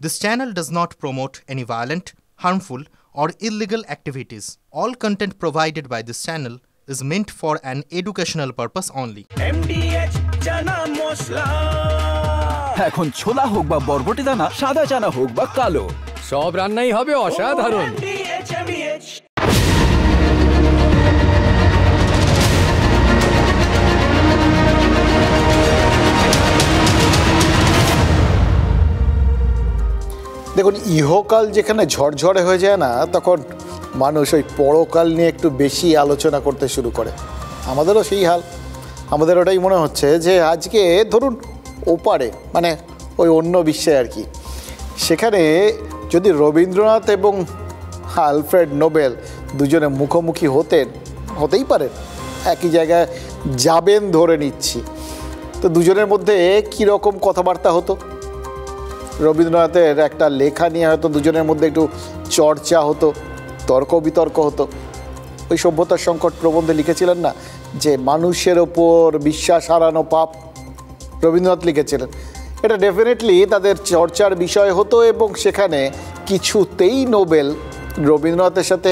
This channel does not promote any violent, harmful, or illegal activities. All content provided by this channel is meant for an educational purpose only. MDH chana masala এখন ছোলা হোক বা বরবটি দানা, সাদা চানা হোক বা কালো, সব রান্নাই হবে অসাধারণ। MDH দেখুন, ইহকাল যেখানে ঝরঝরে হয়ে যায় না, তখন মানুষ ওই পরকাল নিয়ে একটু বেশি আলোচনা করতে শুরু করে। আমাদেরও সেই হাল। আমাদের ওটাই মনে হচ্ছে যে আজকে ধরুন ওপারে, মানে ওই অন্য বিশ্বে আর কি, সেখানে যদি রবীন্দ্রনাথ এবং আলফ্রেড নোবেল দুজনে মুখোমুখি হতেই পারেন, একই জায়গায় যাবেন ধরে নিচ্ছি, তো দুজনের মধ্যে কীরকম কথাবার্তা হতো? রবীন্দ্রনাথের একটা লেখা নিয়ে হয়তো দুজনের মধ্যে একটু চর্চা হতো, তর্ক বিতর্ক হতো। ওই সভ্যতার সংকট প্রবন্ধে লিখেছিলেন না যে মানুষের ওপর বিশ্বাস হারানো পাপ, রবীন্দ্রনাথ লিখেছিলেন। এটা ডেফিনেটলি তাদের চর্চার বিষয় হতো এবং সেখানে কিছুতেই নোবেল রবীন্দ্রনাথের সাথে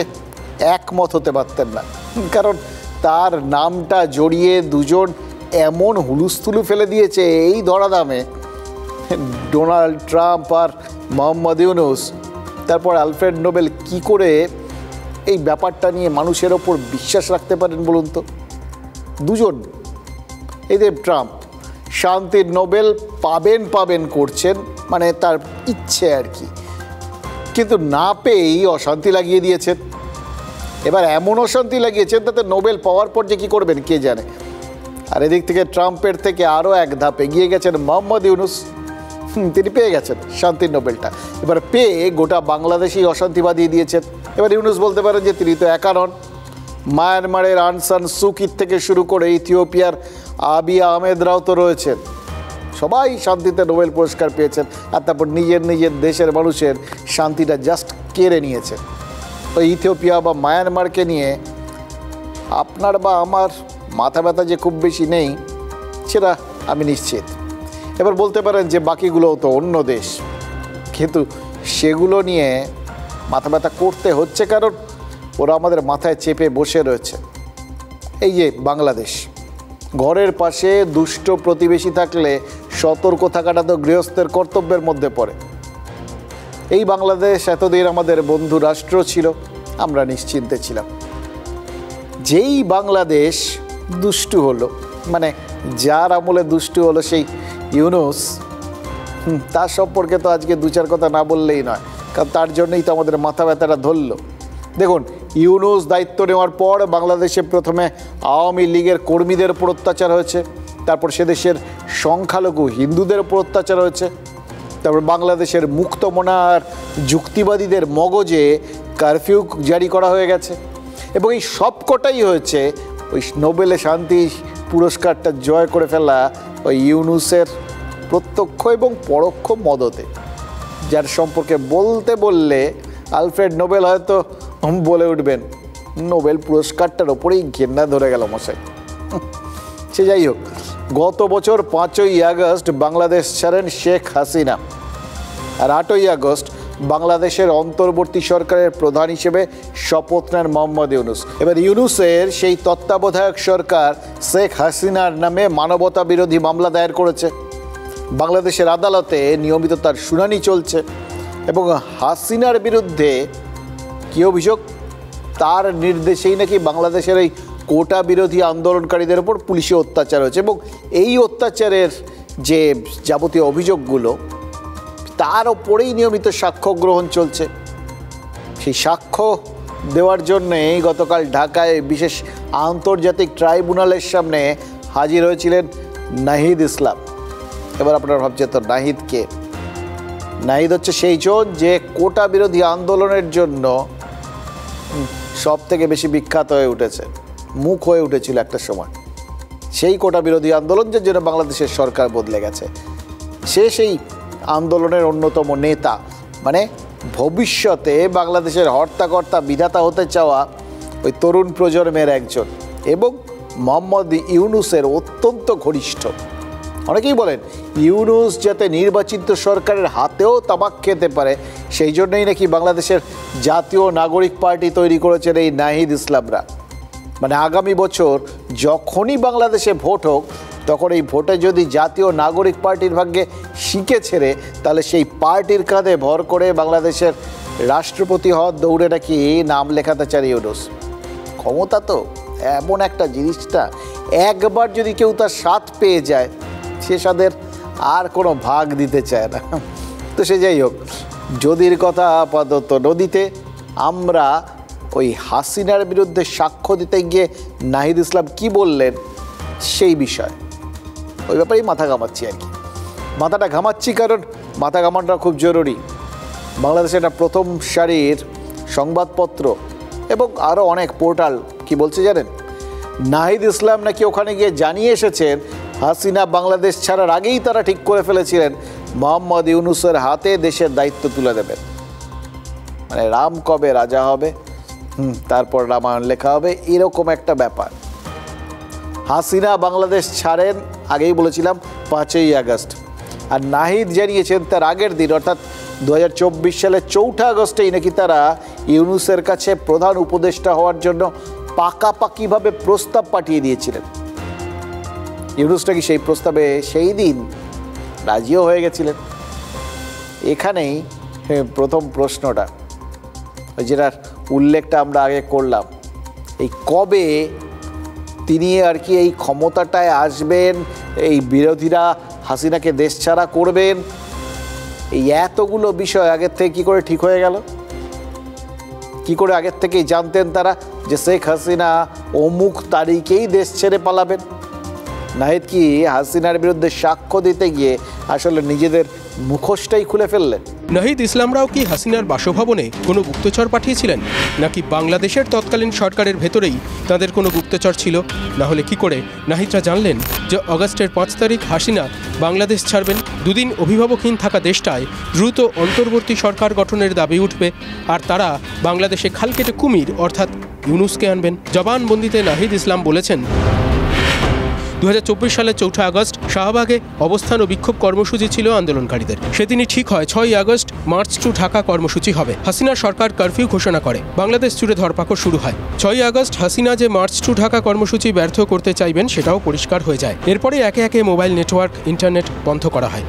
একমত হতে পারতেন না, কারণ তার নামটা জড়িয়ে দুজন এমন হুলুস্থুলু ফেলে দিয়েছে এই ধরাধামে, ডোনাল্ড ট্রাম্প আর মোহাম্মদ ইউনুস। তারপর আলফ্রেড নোবেল কি করে এই ব্যাপারটা নিয়ে মানুষের ওপর বিশ্বাস রাখতে পারেন বলুন তো? দুজন, এই যে ট্রাম্প শান্তির নোবেল পাবেন করছেন, মানে তার ইচ্ছে আর কি, কিন্তু না পেয়েই অশান্তি লাগিয়ে দিয়েছেন। এবার এমন অশান্তি লাগিয়েছেন তাতে নোবেল পাওয়ার পর যে কী করবেন কে জানে। আর এদিক থেকে ট্রাম্পের থেকে আরও এক ধাপ এগিয়ে গেছেন মোহাম্মদ ইউনুস। তিনি পেয়ে গেছেন শান্তির নোবেলটা। এবার পেয়ে গোটা বাংলাদেশেই অশান্তি বাঁধিয়ে দিয়েছেন। এবার ইউনুস বলতে পারেন যে তিনি তো একা নন, মায়ানমারের আং সান সু কির থেকে শুরু করে ইথিওপিয়ার আবিই আহমেদরাও তো রয়েছেন, সবাই শান্তিতে নোবেল পুরস্কার পেয়েছেন। আর তারপর নিজের দেশের মানুষের শান্তিটা জাস্ট কেড়ে নিয়েছেন। ওই ইথিওপিয়া বা মায়ানমারকে নিয়ে আপনার বা আমার মাথা ব্যথা যে খুব বেশি নেই সেটা আমি নিশ্চিত। এবার বলতে পারেন যে বাকিগুলোও তো অন্য দেশ, কিন্তু সেগুলো নিয়ে মাথা ব্যথা করতে হচ্ছে কারণ ওরা আমাদের মাথায় চেপে বসে রয়েছে। এই যে বাংলাদেশ, ঘরের পাশে দুষ্ট প্রতিবেশী থাকলে সতর্ক থাকাটা তো গৃহস্থের কর্তব্যের মধ্যে পড়ে। এই বাংলাদেশ এতদিন আমাদের বন্ধু রাষ্ট্র ছিল, আমরা নিশ্চিন্তে ছিলাম। যেই বাংলাদেশ দুষ্টু হলো, মানে যার আমলে দুষ্টু হলো সেই ইউনুস, তার সম্পর্কে তো আজকে দু চার কথা না বললেই নয়, কারণ তার জন্যই তো আমাদের মাথা ব্যথাটা ধরল। দেখুন, ইউনুস দায়িত্ব নেওয়ার পর বাংলাদেশে প্রথমে আওয়ামী লীগের কর্মীদের উপর অত্যাচার হয়েছে, তারপর সে দেশের সংখ্যালঘু হিন্দুদের উপর অত্যাচার হয়েছে, তারপর বাংলাদেশের মুক্তমনা আর যুক্তিবাদীদের মগজে কারফিউ জারি করা হয়ে গেছে। এবং এই সবকটাই হয়েছে ওই নোবেলে শান্তি পুরস্কারটা জয় করে ফেলা ওই ইউনুসের প্রত্যক্ষ এবং পরোক্ষ মদতে, যার সম্পর্কে বললে আলফ্রেড নোবেল হয়তো বলে উঠবেন নোবেল পুরস্কারটার ওপরেই ঘেন্না ধরে গেল মশাই। সে যাই হোক, গত বছর 5ই আগস্ট বাংলাদেশ ছাড়েন শেখ হাসিনা, আর 8ই আগস্ট বাংলাদেশের অন্তর্বর্তী সরকারের প্রধান হিসেবে শপথ নেন মোহাম্মদ ইউনুস। এবার ইউনুসের সেই তত্ত্বাবধায়ক সরকার শেখ হাসিনার নামে মানবতা বিরোধী মামলা দায়ের করেছে। বাংলাদেশের আদালতে নিয়মিত তার শুনানি চলছে এবং হাসিনার বিরুদ্ধে কী অভিযোগ? তার নির্দেশেই নাকি বাংলাদেশের এই কোটা বিরোধী আন্দোলনকারীদের ওপর পুলিশি অত্যাচার হয়েছে এবং এই অত্যাচারের যে যাবতীয় অভিযোগগুলো, তার ওপরেই নিয়মিত সাক্ষ্য গ্রহণ চলছে। সেই সাক্ষ্য দেওয়ার জন্যে গতকাল ঢাকায় বিশেষ আন্তর্জাতিক ট্রাইব্যুনালের সামনে হাজির হয়েছিলেন নাহিদ ইসলাম। এবার আপনারা ভাবছেন তো নাহিদ কে? নাহিদ হচ্ছে সেই জন যে কোটা বিরোধী আন্দোলনের জন্য সব থেকে বেশি বিখ্যাত হয়ে উঠেছে, মুখ হয়ে উঠেছিল একটা সময়। সেই কোটা বিরোধী আন্দোলন যার জন্য বাংলাদেশের সরকার বদলে গেছে, সেই আন্দোলনের অন্যতম নেতা, মানে ভবিষ্যতে বাংলাদেশের হর্তাকর্তা বিধাতা হতে চাওয়া ওই তরুণ প্রজন্মের একজন এবং মোহাম্মদ ইউনুসের অত্যন্ত ঘনিষ্ঠ। অনেকেই বলেন ইউনূস যাতে নির্বাচিত সরকারের হাতেও তামাক খেতে পারে সেই জন্যই নাকি বাংলাদেশের জাতীয় নাগরিক পার্টি তৈরি করেছেন এই নাহিদ ইসলামরা। মানে আগামী বছর যখনই বাংলাদেশে ভোট হোক তখন এই ভোটে যদি জাতীয় নাগরিক পার্টির ভাগ্যে শিকে ছেড়ে তাহলে সেই পার্টির কাঁধে ভর করে বাংলাদেশের রাষ্ট্রপতি হওয়ার দৌড়ে নাকি নাম লেখাতে চান ইউনূস। ক্ষমতা তো এমন একটা জিনিসটা, একবার যদি কেউ তার স্বাদ পেয়ে যায় সে স্বাদের আর কোনো ভাগ দিতে চায় না। তো সে যাই হোক, যদির কথা আপাতত নদীতে। আমরা ওই হাসিনার বিরুদ্ধে সাক্ষ্য দিতে গিয়ে নাহিদ ইসলাম কি বললেন সেই বিষয়, ওই ব্যাপারেই মাথা ঘামাচ্ছি আর কি। মাথাটা ঘামাচ্ছি কারণ মাথা ঘামানোটা খুব জরুরি। বাংলাদেশের একটা প্রথম সারির সংবাদপত্র এবং আরও অনেক পোর্টাল কি বলছে জানেন, নাহিদ ইসলাম নাকি ওখানে গিয়ে জানিয়ে এসেছেন হাসিনা বাংলাদেশ ছাড়ার আগেই তারা ঠিক করে ফেলেছিলেন মোহাম্মদ ইউনূসের হাতে দেশের দায়িত্ব তুলে দেবেন। মানে রাম কবে রাজা হবে, তারপর রামায়ণ লেখা হবে, এরকম একটা ব্যাপার। হাসিনা বাংলাদেশ ছাড়েন আগেই বলেছিলাম 5ই আগস্ট, আর নাহিদ জানিয়েছেন তার আগের দিন অর্থাৎ 2024 সালের 4 আগস্টেই নাকি তারা ইউনূসের কাছে প্রধান উপদেষ্টা হওয়ার জন্য পাকাপাকিভাবে প্রস্তাব পাঠিয়ে দিয়েছিলেন। ইউনূস নাকি সেই প্রস্তাবে সেই দিন রাজিও হয়ে গেছিলেন। এখানেই প্রথম প্রশ্নটা, ওই যেটার উল্লেখটা আমরা আগে করলাম, এই কবে তিনি আর কি এই ক্ষমতাটায় আসবেন, এই বিরোধীরা হাসিনাকে দেশ ছাড়া করবেন, এই এতগুলো বিষয় আগের থেকে কী করে ঠিক হয়ে গেল? কি করে আগের থেকেই জানতেন তারা যে শেখ হাসিনা অমুক তারিখেই দেশ ছেড়ে পালাবেন? নাহিদ কি হাসিনার বিরুদ্ধে সাক্ষ্য দিতে গিয়ে আসলে নিজেদের মুখোশটাই খুলে ফেললেন? নাহিদ ইসলামরাও কি হাসিনার বাসভবনে কোনো গুপ্তচর পাঠিয়েছিলেন, নাকি বাংলাদেশের তৎকালীন সরকারের ভেতরেই তাদের কোনো গুপ্তচর ছিল? না হলে কি করে নাহিদরা জানলেন যে অগাস্টের 5 তারিখ হাসিনা বাংলাদেশ ছাড়বেন? দুদিন অভিভাবকহীন থাকা দেশটায় দ্রুত অন্তর্বর্তী সরকার গঠনের দাবি উঠবে, আর তারা বাংলাদেশে খাল কেটে কুমির অর্থাৎ ইউনূসকে আনবেন। জবানবন্দিতে নাহিদ ইসলাম বলেছেন 2024 সালের 4 আগস্ট শাহবাগে অবস্থান ও বিক্ষোভ কর্মসূচি ছিল আন্দোলনকারীদের। সেদিনই ঠিক হয় 6 আগস্ট মার্চ টু ঢাকা কর্মসূচি হবে। হাসিনার সরকার কারফিউ ঘোষণা করে, বাংলাদেশ জুড়ে ধরপাকড় শুরু হয়। 6 আগস্ট হাসিনা যে মার্চ টু ঢাকা কর্মসূচি ব্যর্থ করতে চাইবেন সেটাও পরিষ্কার হয়ে যায়। এরপরে একে একে মোবাইল নেটওয়ার্ক, ইন্টারনেট বন্ধ করা হয়।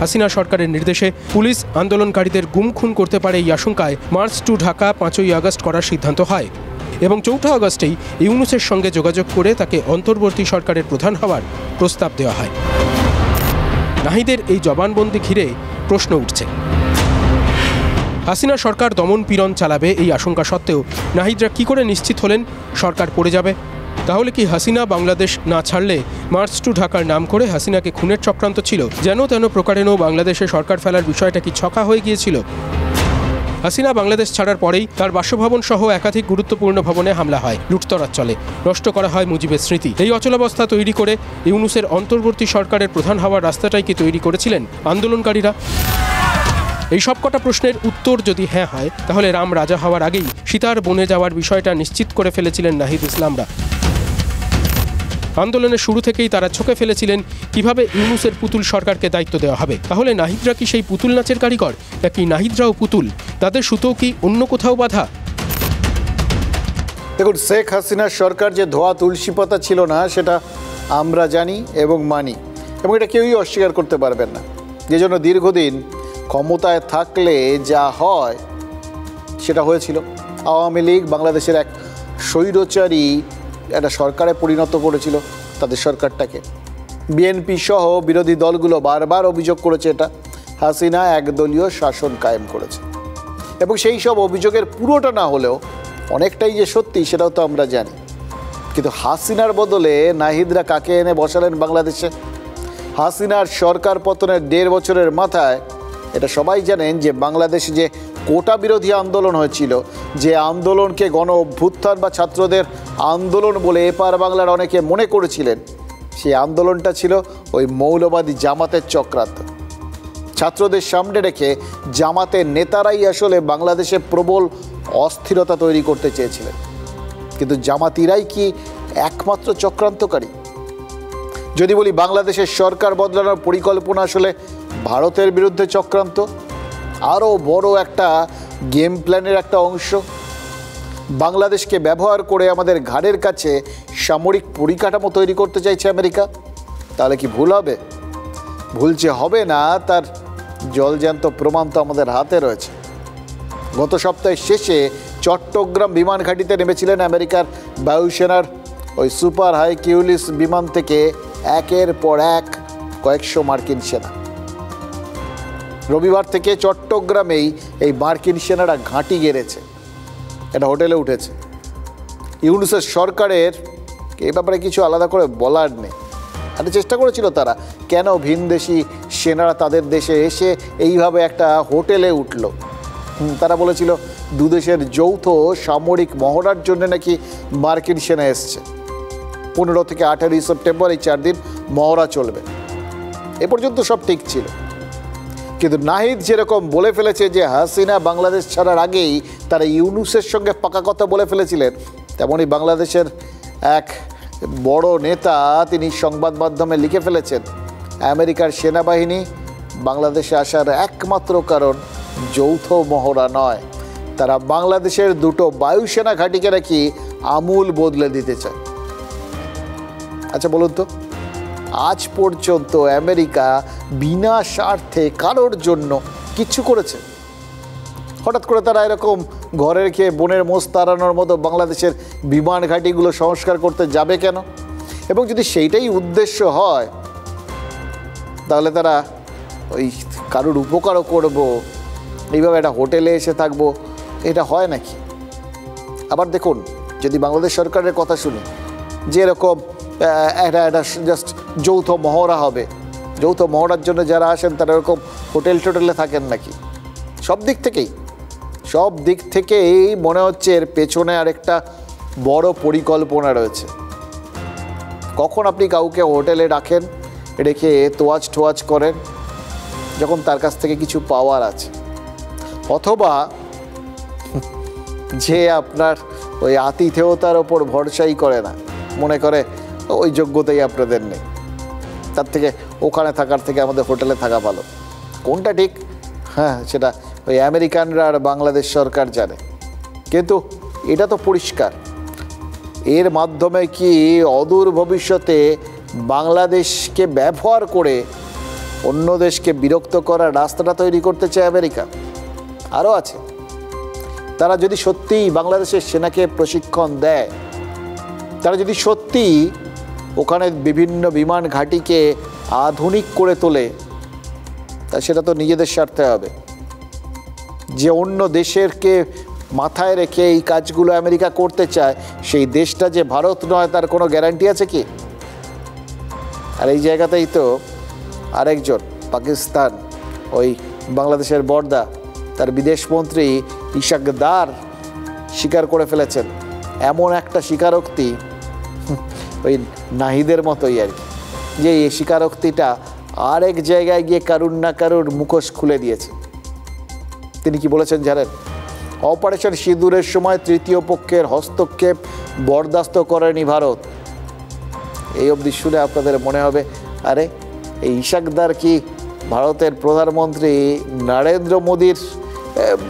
হাসিনা সরকারের নির্দেশে পুলিশ আন্দোলনকারীদের গুম খুন করতে পারে এই আশঙ্কায় মার্চ টু ঢাকা 5ই আগস্ট করার সিদ্ধান্ত হয় এবং 4 আগস্টেই ইউনূসের সঙ্গে যোগাযোগ করে তাকে অন্তর্বর্তী সরকারের প্রধান হওয়ার প্রস্তাব দেওয়া হয়। নাহিদের এই জবানবন্দি ঘিরে প্রশ্ন উঠছে। হাসিনা সরকার দমন পীড়ন চালাবে এই আশঙ্কা সত্ত্বেও নাহিদরা কি করে নিশ্চিত হলেন সরকার পড়ে যাবে? তাহলে কি হাসিনা বাংলাদেশ না ছাড়লে মার্চ টু ঢাকার নাম করে হাসিনাকে খুনের চক্রান্ত ছিল? যেন তেন প্রকারেণও বাংলাদেশে সরকার ফেলার বিষয়টা কি ছকা হয়ে গিয়েছিল? হাসিনা বাংলাদেশ ছাড়ার পরেই তার বাসভবন সহ একাধিক গুরুত্বপূর্ণ ভবনে হামলা হয়, লুটতরাজ চলে, নষ্ট করা হয় মুজিবের স্মৃতি। এই অচলাবস্থা তৈরি করে ইউনূসের অন্তর্বর্তী সরকারের প্রধান হওয়ার রাস্তাটাই কি তৈরি করেছিলেন আন্দোলনকারীরা? এই সবকটা প্রশ্নের উত্তর যদি হ্যাঁ হয় তাহলে রাম রাজা হওয়ার আগেই সীতার বনে যাওয়ার বিষয়টা নিশ্চিত করে ফেলেছিলেন নাহিদ ইসলামরা। আন্দোলনের শুরু থেকেই তারা ছকে ফেলেছিলেন কিভাবে ইউনূসের পুতুল সরকারকে দায়িত্ব দেওয়া হবে। তাহলে নাহিদরা কি সেই পুতুল নাচের কারিগর, নাকি নাহিদরাও পুতুল? তাদের সুতো কি অন্য কোথাও বাঁধা? দেখুন, শেখ হাসিনার সরকার যে ধোয়া তুলসী পাতা ছিল না সেটা আমরা জানি এবং মানি, এবং এটা কেউই অস্বীকার করতে পারবেন না। যে জন্য দীর্ঘদিন ক্ষমতায় থাকলে যা হয় সেটা হয়েছিল। আওয়ামী লীগ বাংলাদেশের এক স্বৈরচারী একটা সরকারে পরিণত করেছিল তাদের সরকারটাকে। বিএনপি সহ বিরোধী দলগুলো বারবার অভিযোগ করেছে এটা হাসিনা একদলীয় শাসন কায়েম করেছে, এবং সেই সব অভিযোগের পুরোটা না হলেও অনেকটাই যে সত্যি সেটাও তো আমরা জানি। কিন্তু হাসিনার বদলে নাহিদরা কাকে এনে বসালেন বাংলাদেশে? হাসিনার সরকার পতনের 1.5 বছরের মাথায় এটা সবাই জানেন যে বাংলাদেশে যে কোটা বিরোধী আন্দোলন হয়েছিল, যে আন্দোলনকে গণ অভ্যুত্থান বা ছাত্রদের আন্দোলন বলে এপার বাংলার অনেকে মনে করেছিলেন, সেই আন্দোলনটা ছিল ওই মৌলবাদী জামাতের চক্রান্ত। ছাত্রদের সামনে রেখে জামাতের নেতারাই আসলে বাংলাদেশে প্রবল অস্থিরতা তৈরি করতে চেয়েছিলেন। কিন্তু জামাতিরাই কি একমাত্র চক্রান্তকারী? যদি বলি বাংলাদেশের সরকার বদলানোর পরিকল্পনা আসলে ভারতের বিরুদ্ধে চক্রান্ত, আরও বড় একটা গেম প্ল্যানের একটা অংশ, বাংলাদেশকে ব্যবহার করে আমাদের ঘাড়ের কাছে সামরিক পরিকাঠামো তৈরি করতে চাইছে আমেরিকা, তাহলে কি ভুল হবে? ভুল যে হবে না তার জলজ্যান্ত প্রমাণ তো আমাদের হাতে রয়েছে। গত সপ্তাহের শেষে চট্টগ্রাম বিমান ঘাঁটিতে নেমেছিলেন আমেরিকার বায়ুসেনার ওই সুপার হাইকিউলিস বিমান থেকে একের পর এক কয়েকশো মার্কিন সেনা। রবিবার থেকে চট্টগ্রামেই এই মার্কিন সেনারা ঘাঁটি গেড়েছে, একটা হোটেলে উঠেছে। ইউনূসের সরকারের এই ব্যাপারে কিছু আলাদা করে বলার নেই। একটা চেষ্টা করেছিল তারা, কেন ভিনদেশি সেনারা তাদের দেশে এসে এইভাবে একটা হোটেলে উঠল। তারা বলেছিল দুদেশের যৌথ সামরিক মহড়ার জন্য নাকি মার্কিন সেনা এসছে। 15 থেকে 18 সেপ্টেম্বর এই 4 দিন মহড়া চলবে। এ পর্যন্ত সব ঠিক ছিল, কিন্তু নাহিদ যেরকম বলে ফেলেছে যে হাসিনা বাংলাদেশ ছাড়ার আগেই তারা ইউনূসের সঙ্গে পাকা কথা বলে ফেলেছিলেন, তেমনই বাংলাদেশের এক বড় নেতা তিনি সংবাদ মাধ্যমে লিখে ফেলেছেন আমেরিকার সেনাবাহিনী বাংলাদেশে আসার একমাত্র কারণ যৌথ মহড়া নয়, তারা বাংলাদেশের দুটো বায়ুসেনা ঘাঁটিকে নাকি আমূল বদলে দিতে চায়। আচ্ছা বলুন তো, আজ পর্যন্ত আমেরিকা বিনা স্বার্থে কারোর জন্য কিছু করেছে? হঠাৎ করে তারা এরকম ঘরের খেয়ে বনের মোষ তাড়ানোর মতো বাংলাদেশের বিমান ঘাঁটিগুলো সংস্কার করতে যাবে কেন? এবং যদি সেইটাই উদ্দেশ্য হয় তাহলে তারা ওই কারোর উপকারও করব, এইভাবে একটা হোটেলে এসে থাকবো, এটা হয় নাকি? আবার দেখুন, যদি বাংলাদেশ সরকারের কথা শুনি যে এরকম একটা জাস্ট যৌথ মহড়া হবে, যৌথ মহড়ার জন্য যারা আসেন তারা এরকম হোটেল টোটেলে থাকেন নাকি? সব দিক থেকেই মনে হচ্ছে এর পেছনে আরেকটা বড় পরিকল্পনা রয়েছে। কখন আপনি কাউকে হোটেলে রাখেন, রেখে তোয়াজ টোয়াজ করেন যখন তার কাছ থেকে কিছু পাওয়ার আছে, অথবা যে আপনার ওই আতিথেয়তার ওপর ভরসাই করে না, মনে করে ওই যোগ্যতাই আপনাদের নেই, তার থেকে ওখানে থাকার থেকে আমাদের হোটেলে থাকা ভালো। কোনটা ঠিক? হ্যাঁ, সেটা ওই আমেরিকানরা আর বাংলাদেশ সরকার জানে। কিন্তু এটা তো পরিষ্কার, এর মাধ্যমে কি অদূর ভবিষ্যতে বাংলাদেশকে ব্যবহার করে অন্য দেশকে বিরক্ত করার রাস্তাটা তৈরি করতে চায় আমেরিকা? আরও আছে, তারা যদি সত্যিই বাংলাদেশের সেনাকে প্রশিক্ষণ দেয়, তারা যদি সত্যিই ওখানে বিভিন্ন বিমান ঘাঁটিকে আধুনিক করে তোলে, তা সেটা তো নিজেদের স্বার্থে হবে। যে অন্য দেশেরকে মাথায় রেখে এই কাজগুলো আমেরিকা করতে চায়, সেই দেশটা যে ভারত নয় তার কোনো গ্যারান্টি আছে কি? আর এই জায়গাতেই তো আরেকজন পাকিস্তান, ওই বাংলাদেশের বর্দা, তার বিদেশমন্ত্রী ইশাক দার স্বীকার করে ফেলেছেন। এমন একটা স্বীকারোক্তি ওই নাহিদের মতোই আর কি, যে এই স্বীকারোক্তিটা আরেক জায়গায় গিয়ে কারুর না কারুর মুখোশ খুলে দিয়েছে। তিনি কি বলেছেন জানেন? অপারেশন সিঁদুরের সময় তৃতীয় পক্ষের হস্তক্ষেপ বরদাস্ত করেনি ভারত। এই অবধি শুনে আপনাদের মনে হবে, আরে এই ইশাকদার কি ভারতের প্রধানমন্ত্রী নরেন্দ্র মোদীর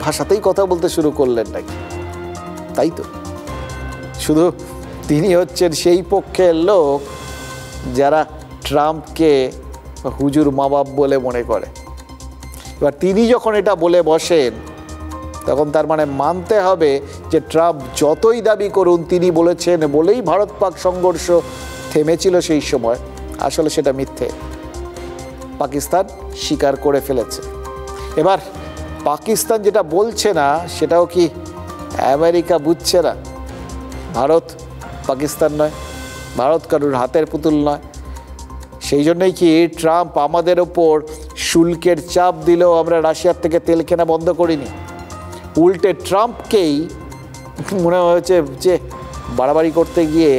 ভাষাতেই কথা বলতে শুরু করলেন নাকি? তাই তো, শুধু তিনি হচ্ছেন সেই পক্ষের লোক যারা ট্রাম্পকে হুজুর মা বাপ বলে মনে করে। এবার তিনি যখন এটা বলে বসেন, তখন তার মানে মানতে হবে যে ট্রাম্প যতই দাবি করুন তিনি বলেছেন বলেই ভারত পাক সংঘর্ষ থেমেছিল সেই সময়, আসলে সেটা মিথ্যে। পাকিস্তান স্বীকার করে ফেলেছে। এবার পাকিস্তান যেটা বলছে না সেটাও কি আমেরিকা বুঝছে না? ভারত পাকিস্তান নয়, ভারত কারুর হাতের পুতুল নয়। সেই জন্যই কি ট্রাম্প আমাদের ওপর শুল্কের চাপ দিলেও আমরা রাশিয়ার থেকে তেল কেনা বন্ধ করিনি। উল্টে ট্রাম্পকেই মনে হয়েছে যে বাড়াবাড়ি করতে গিয়ে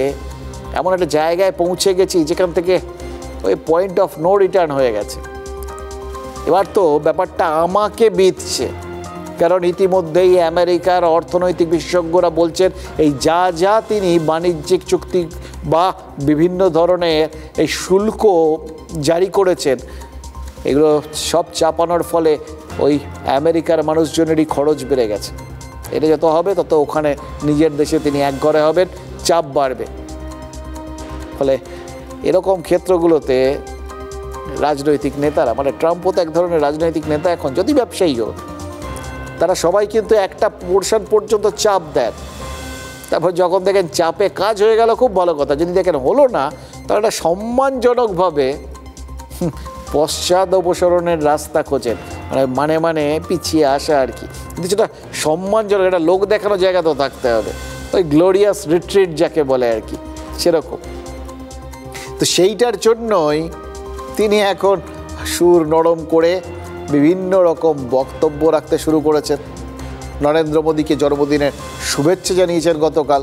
এমন একটা জায়গায় পৌঁছে গেছি যেখান থেকে ওই পয়েন্ট অফ নো রিটার্ন হয়ে গেছে। এবার তো ব্যাপারটা আমাকে বিঁধছে, কারণ ইতিমধ্যেই আমেরিকার অর্থনৈতিক বিশেষজ্ঞরা বলছেন এই যা তিনি বাণিজ্যিক চুক্তি বা বিভিন্ন ধরনের এই শুল্ক জারি করেছেন, এগুলো সব চাপানোর ফলে ওই আমেরিকার মানুষজনেরই খরচ বেড়ে গেছে। এটা যত হবে তত ওখানে নিজের দেশে তিনি একঘরে হবেন, চাপ বাড়বে। ফলে এরকম ক্ষেত্রগুলোতে রাজনৈতিক নেতারা, মানে ট্রাম্পও তো এক ধরনের রাজনৈতিক নেতা এখন, যদি ব্যবসায়ী হোক, তারা সবাই কিন্তু একটা পোর্শন পর্যন্ত চাপ দেন, তারপর যখন দেখেন চাপে কাজ হয়ে গেল খুব ভালো কথা, যদি দেখেন হলো না তাহলে একটা সম্মানজনকভাবে পশ্চাৎ অপসরণের রাস্তা খোঁজেন, মানে পিছিয়ে আসা আর কি। কিন্তু সেটা সম্মানজনক, একটা লোক দেখানো জায়গা তো থাকতে হবে, ওই গ্লোরিয়াস রিট্রিট যাকে বলে আর কি, সেরকম। তো সেইটার জন্যই তিনি এখন সুর নরম করে বিভিন্ন রকম বক্তব্য রাখতে শুরু করেছেন। নরেন্দ্র মোদীকে জন্মদিনের শুভেচ্ছা জানিয়েছেন গতকাল,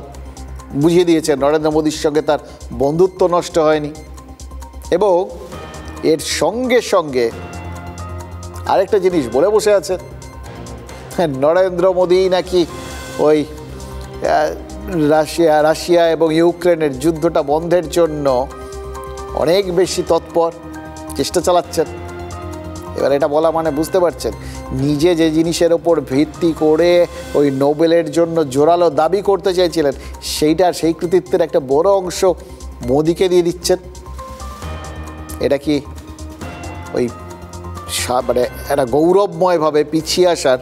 বুঝিয়ে দিয়েছেন নরেন্দ্র মোদীর সঙ্গে তার বন্ধুত্ব নষ্ট হয়নি। এবং এর সঙ্গে সঙ্গে আরেকটা জিনিস বলে বসে আছেন, নরেন্দ্র মোদী নাকি ওই রাশিয়া এবং ইউক্রেনের যুদ্ধটা বন্ধের জন্য অনেক বেশি তৎপর, চেষ্টা চালাচ্ছেন। এবার এটা বলা মানে বুঝতে পারছেন, নিজে যে জিনিসের ওপর ভিত্তি করে ওই নোবেলের জন্য জোরালো দাবি করতে চাইছিলেন, সেই কৃতিত্বের একটা বড় অংশ মোদিকে দিয়ে দিচ্ছেন। এটা কি ওই মানে একটা গৌরবময়ভাবে পিছিয়ে আসার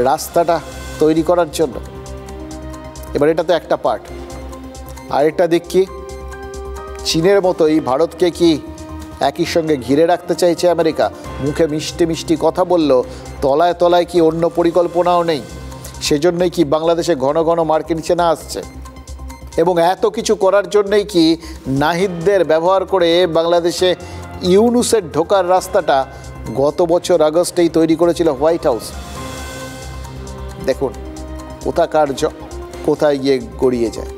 রাস্তাটা তৈরি করার জন্য? এবার এটা তো একটা পার্ট। আরেকটা দিক কি, চীনের মতোই ভারতকে কি একই সঙ্গে ঘিরে রাখতে চাইছে আমেরিকা? মুখে মিষ্টি মিষ্টি কথা বললো, তলায় তলায় কি অন্য পরিকল্পনাও নেই? সেজন্যই কি বাংলাদেশে ঘন ঘন মার্কিন সেনা আসছে? এবং এত কিছু করার জন্যই কি নাহিদদের ব্যবহার করে বাংলাদেশে ইউনুসের ঢোকার রাস্তাটা গত বছর আগস্টেই তৈরি করেছিল হোয়াইট হাউস? দেখুন কোথায় গিয়ে গড়িয়ে যায়।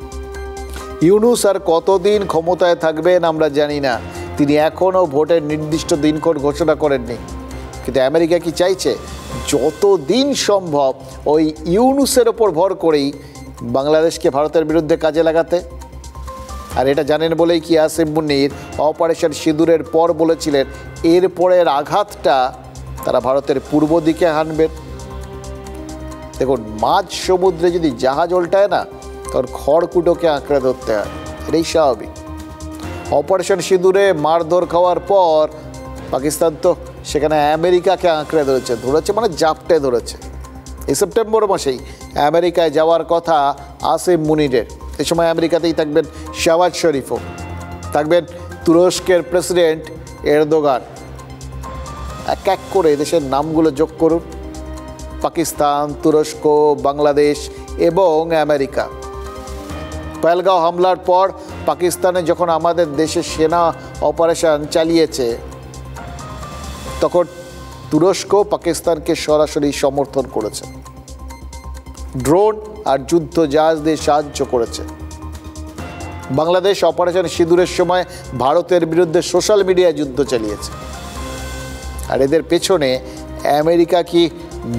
ইউনুস আর কতদিন ক্ষমতায় থাকবেন আমরা জানি না, তিনি এখনও ভোটের নির্দিষ্ট দিনক্ষণ ঘোষণা করেননি। কিন্তু আমেরিকা কি চাইছে যতদিন সম্ভব ওই ইউনুসের ওপর ভর করেই বাংলাদেশকে ভারতের বিরুদ্ধে কাজে লাগাতে? আর এটা জানেন বলেই কি আসিম মুনির অপারেশন সিঁদুরের পর বলেছিলেন এরপরের আঘাতটা তারা ভারতের পূর্ব দিকে হানবেন। দেখুন, মাঝ সমুদ্রে যদি জাহাজ উল্টায় না, তখন খড়কুটোকে আঁকড়ে ধরতে হয়, এটাই স্বাভাবিক। অপারেশন সিঁদুরে মারধর খাওয়ার পর পাকিস্তান তো সেখানে আমেরিকাকে আঁকড়ে ধরেছে মানে জাপটে ধরেছে। এই সেপ্টেম্বর মাসেই আমেরিকায় যাওয়ার কথা আসিম মুনিরের। এই সময় আমেরিকাতেই থাকবেন শাহবাজ শরীফও, থাকবেন তুরস্কের প্রেসিডেন্ট এরদোগান। এক এক করে দেশের নামগুলো যোগ করুন, পাকিস্তান, তুরস্ক, বাংলাদেশ এবং আমেরিকা। পহেলগাঁও হামলার পর পাকিস্তানে যখন আমাদের দেশে সেনা অপারেশন চালিয়েছে, তখন তুরস্ক পাকিস্তানকে সরাসরি সমর্থন করেছে, ড্রোন আর যুদ্ধ জাহাজ দিয়ে সাহায্য করেছে। বাংলাদেশ অপারেশন সিঁদুরের সময় ভারতের বিরুদ্ধে সোশ্যাল মিডিয়ায় যুদ্ধ চালিয়েছে। আর এদের পেছনে আমেরিকা কি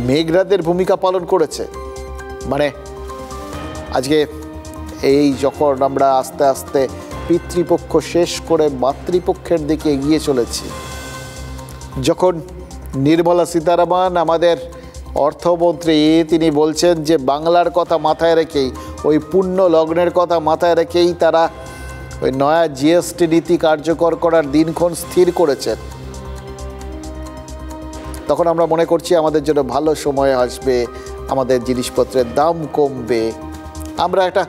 মেঘনাদের ভূমিকা পালন করেছে? মানে আজকে এই যখন আমরা আস্তে আস্তে পিতৃপক্ষ শেষ করে মাতৃপক্ষের দিকে এগিয়ে চলেছি, যখন নির্মলা সীতারামন আমাদের অর্থমন্ত্রী তিনি বলছেন যে বাংলার কথা মাথায় রেখেই, ওই পুণ্য লগ্নের কথা মাথায় রেখেই তারা ওই নয়া জিএসটি নীতি কার্যকর করার দিনক্ষণ স্থির করেছেন, তখন আমরা মনে করছি আমাদের জন্য ভালো সময় আসবে, আমাদের জিনিসপত্রের দাম কমবে। আমরা একটা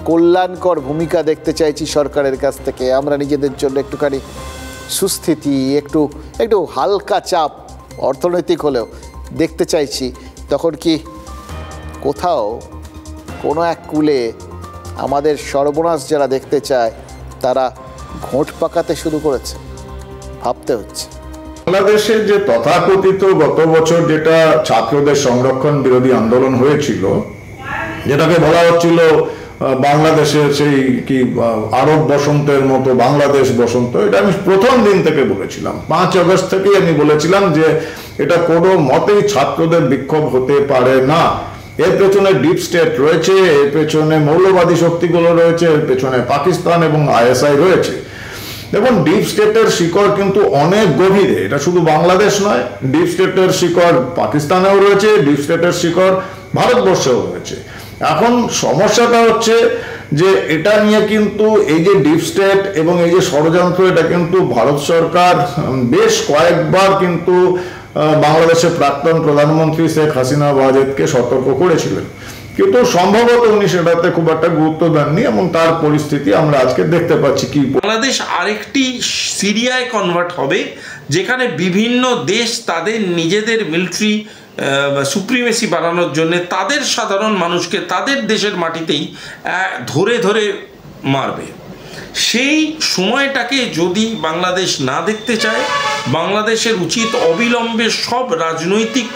কল্যাণকর ভূমিকা দেখতে চাইছি সরকারের কাছ থেকে। আমরা নিজেদের জন্য একটুখানি সুস্থিতি, একটু হালকা চাপ অর্থনৈতিক হলেও দেখতে চাইছি। তখন কি কোথাও কোনো এক কূলে আমাদের সর্বনাশ যারা দেখতে চায় তারা ঘোঁট পাকাতে শুরু করেছে, ভাবতে হচ্ছে। বাংলাদেশের যে তথাকথিত গত বছর যেটা ছাত্রদের সংরক্ষণ বিরোধী আন্দোলন হয়েছিল, যেটাকে বলা হচ্ছিল বাংলাদেশের সেই কি আরব বসন্তের মতো বাংলাদেশ বসন্ত, এটা আমি প্রথম দিন থেকে বলেছিলাম। 5 আগস্ট থেকেই আমি বলেছিলাম যে এটা কোনো মতেই ছাত্রদের বিক্ষোভ হতে পারে না। এর পেছনে ডিপ স্টেট রয়েছে, এর পেছনে মৌলবাদী শক্তিগুলো রয়েছে, এর পেছনে পাকিস্তান এবং আইএসআই রয়েছে। দেখুন, ডিপ স্টেটের শিকড় কিন্তু অনেক গভীরে, এটা শুধু বাংলাদেশ নয়, ডিপ স্টেটের শিকড় পাকিস্তানেও রয়েছে, ডিপ স্টেটের শিকড় ভারতবর্ষেও রয়েছে। এখন সমস্যাটা হচ্ছে যে এটা নিয়ে কিন্তু এই যে ডিপ স্টেট এবং এই যে ষড়যন্ত্র, এটা কিন্তু ভারত সরকার বেশ কয়েকবার কিন্তু বাংলাদেশের প্রাক্তন প্রধানমন্ত্রী শেখ হাসিনা ওয়াজেদকে সতর্ক করেছিলেন, কিন্তু সম্ভবত উনি সেটাতে খুব একটা গুরুত্ব দেননি এবং তার পরিস্থিতি আমরা আজকে দেখতে পাচ্ছি। কি বাংলাদেশ আরেকটি সিরিয়ায় কনভার্ট হবে, যেখানে বিভিন্ন দেশ তাদের নিজেদের মিলিটারি সুপ্রিমেসি বাড়ানোর জন্য তাদের সাধারণ মানুষকে তাদের দেশের মাটিতেই ধরে ধরে মারবে। সেই সময়টাকে যদি বাংলাদেশ না দেখতে চায়, বাংলাদেশের উচিত অবিলম্বে সব রাজনৈতিক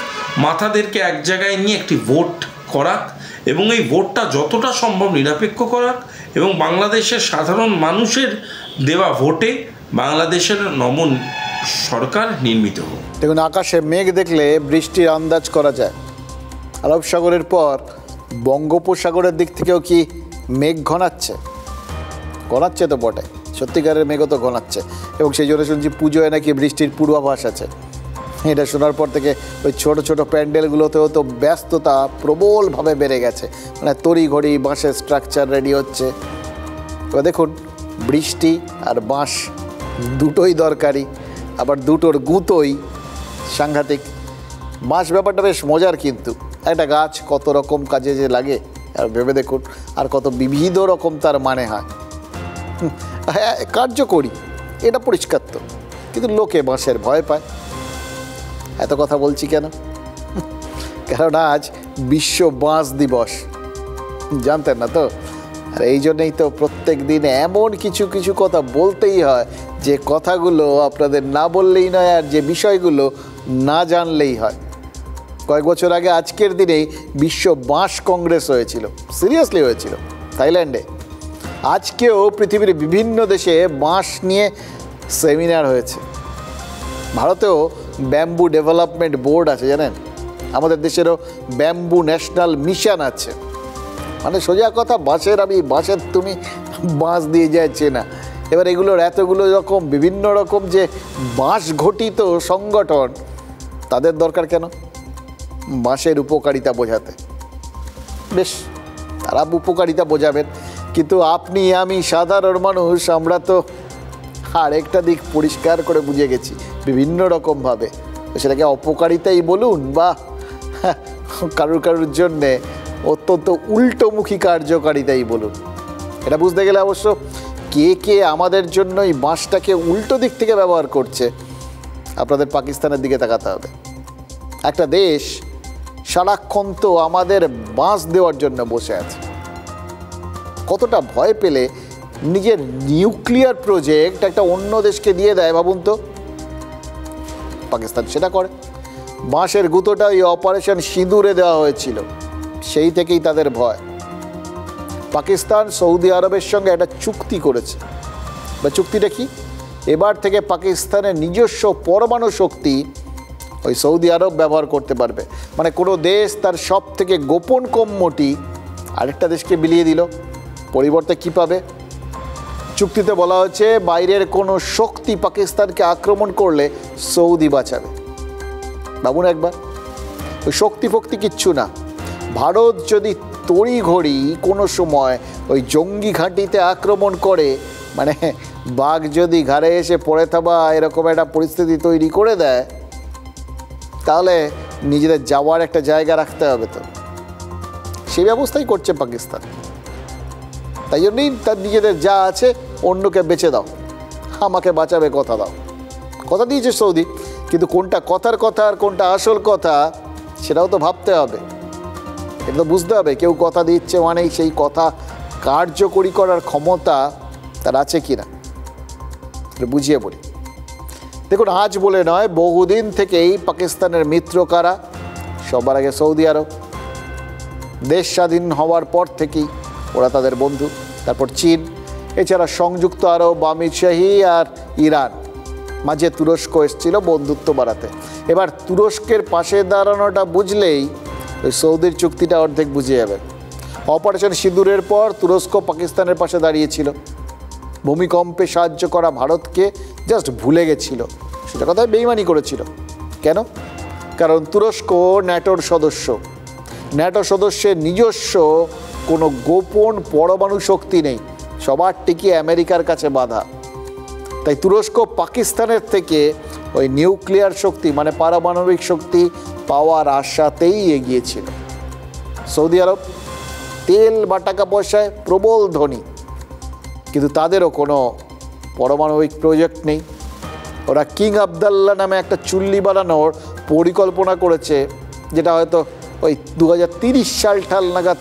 মাথাদেরকে এক জায়গায় নিয়ে একটি ভোট করাক এবং এই ভোটটা যতটা সম্ভব নিরপেক্ষ করাক এবং বাংলাদেশের সাধারণ মানুষের দেওয়া ভোটে বাংলাদেশের নমন সরকার নির্মিত হোক। দেখুন, আকাশে মেঘ দেখলে বৃষ্টির আন্দাজ করা যায়। আরব সাগরের পর বঙ্গোপসাগরের দিক থেকেও কি মেঘ ঘনাচ্ছে? ঘনাচ্ছে তো বটে, সত্যিকারের মেঘও তো ঘনাচ্ছে, এবং সেই জন্য শুনছি পুজোয় নাকি বৃষ্টির পূর্বাভাস আছে। এটা শোনার পর থেকে ওই ছোটো ছোটো প্যান্ডেলগুলোতেও তো ব্যস্ততা প্রবলভাবে বেড়ে গেছে, মানে তড়িঘড়ি বাঁশের স্ট্রাকচার রেডি হচ্ছে। এবার দেখুন, বৃষ্টি আর বাঁশ দুটোই দরকারি, আবার দুটোর গুঁতোই সাংঘাতিক। বাঁশ ব্যাপারটা বেশ মজার, কিন্তু একটা গাছ কত রকম কাজে যে লাগে আর ভেবে দেখুন, আর কত বিবিধ রকম তার মানে হয়। হ্যাঁ, কার্যকরী, এটা পরিষ্কার তো, কিন্তু লোকে বাঁশের ভয় পায়। এত কথা বলছি কেন? কারণ আজ বিশ্ব বাঁশ দিবস, জানতেন না তো? আর এই জন্যই তো প্রত্যেক দিন এমন কিছু কিছু কথা বলতেই হয়, যে কথাগুলো আপনাদের না বললেই নয়, আর যে বিষয়গুলো না জানলেই হয়। কয়েক বছর আগে আজকের দিনেই বিশ্ব বাঁশ কংগ্রেস হয়েছিল, সিরিয়াসলি হয়েছিল থাইল্যান্ডে। আজকেও পৃথিবীর বিভিন্ন দেশে বাঁশ নিয়ে সেমিনার হয়েছে। ভারতেও ব্যাম্বু ডেভেলপমেন্ট বোর্ড আছে, জানেন? আমাদের দেশেরও ব্যাম্বু ন্যাশনাল মিশন আছে। মানে সোজা কথা, বাঁশের তুমি বাঁশ দিয়ে যাচ্ছে না। এবার এগুলোর এতগুলো রকম বিভিন্ন রকম যে বাঁশ ঘটিত সংগঠন, তাদের দরকার কেন? বাঁশের উপকারিতা বোঝাতে। বেশ, তারা উপকারিতা বোঝাবেন, কিন্তু আপনি আমি সাধারণ মানুষ, আমরা তো আরেকটা দিক পরিষ্কার করে বুঝে গেছি বিভিন্ন রকমভাবে। সেটাকে অপকারিতাই বলুন বা কারুর জন্যে অত্যন্ত উল্টোমুখী কার্যকারিতাই বলুন, এটা বুঝতে গেলে অবশ্য কে আমাদের জন্য এই বাঁশটাকে উল্টো দিক থেকে ব্যবহার করছে, আপনাদের পাকিস্তানের দিকে তাকাতে হবে। একটা দেশ সারাক্ষণ তো আমাদের বাঁশ দেওয়ার জন্য বসে আছে। কতটা ভয় পেলে নিজের নিউক্লিয়ার প্রজেক্ট একটা অন্য দেশকে দিয়ে দেয় ভাবুন তো। পাকিস্তান সেটা করে। বাঁশের গুঁতোটা এই অপারেশন সিঁদুরে দেওয়া হয়েছিল, সেই থেকেই তাদের ভয়। পাকিস্তান সৌদি আরবের সঙ্গে একটা চুক্তি করেছে, বা চুক্তিটা কি? এবার থেকে পাকিস্তানের নিজস্ব পরমাণু শক্তি ওই সৌদি আরব ব্যবহার করতে পারবে। মানে কোনো দেশ তার সব থেকে গোপন কম্মটি আরেকটা দেশকে বিলিয়ে দিল, পরিবর্তে কী পাবে? চুক্তিতে বলা হচ্ছে বাইরের কোনো শক্তি পাকিস্তানকে আক্রমণ করলে সৌদি বাঁচাবে। ভাবুন একবার, ওই শক্তি ফক্তি কিচ্ছু না। ভারত যদি তড়িঘড়ি কোনো সময় ওই জঙ্গি ঘাঁটিতে আক্রমণ করে, মানে বাঘ যদি ঘাড়ে এসে পড়ে থাকা এরকম একটা পরিস্থিতি তৈরি করে দেয়, তাহলে নিজেদের যাওয়ার একটা জায়গা রাখতে হবে। তো সেই ব্যবস্থাই করছে পাকিস্তান। তাই জন্যই তার নিজেদের যা আছে অন্যকে বেচে দাও, আমাকে বাঁচাবে কথা দাও। কথা দিয়েছে সৌদি, কিন্তু কোনটা কথার কথা আর কোনটা আসল কথা সেটাও তো ভাবতে হবে। এটা তো বুঝতে হবে, কেউ কথা দিচ্ছে মানেই সেই কথা কার্যকরী করার ক্ষমতা তার আছে কি না, বুঝিয়ে বলি। দেখুন, আজ বলে নয়, বহুদিন থেকেই পাকিস্তানের মিত্র কারা? সবার আগে সৌদি আরব। দেশ স্বাধীন হওয়ার পর থেকেই ওরা তাদের বন্ধু। তারপর চীন, এছাড়া সংযুক্ত আরব, আমির শাহী আর ইরান। মাঝে তুরস্ক এসেছিল বন্ধুত্ব বাড়াতে। এবার তুরস্কের পাশে দাঁড়ানোটা বুঝলেই ওই সৌদির চুক্তিটা অর্ধেক বুঝে যাবে। অপারেশন সিঁদুরের পর তুরস্ক পাকিস্তানের পাশে দাঁড়িয়েছিল, ভূমিকম্পে সাহায্য করা ভারতকে জাস্ট ভুলে গেছিল, সেটা কথায় বেইমানি করেছিল। কেন? কারণ তুরস্ক ন্যাটোর সদস্য, ন্যাটো সদস্যের নিজস্ব কোনো গোপন পরমাণু শক্তি নেই, সবার টিকি আমেরিকার কাছে বাধা। তাই তুরস্ক পাকিস্তানের থেকে ওই নিউক্লিয়ার শক্তি মানে পারমাণবিক শক্তি পাওয়ার আশাতেই এগিয়েছিল। সৌদি আরব তেল বা টাকা পয়সায় প্রবল ধনী, কিন্তু তাদেরও কোনো পারমাণবিক প্রজেক্ট নেই। ওরা কিং আবদাল্লাহ নামে একটা চুল্লি বানানোর পরিকল্পনা করেছে, যেটা হয়তো ওই 2030 সাল ঠাল নাগাদ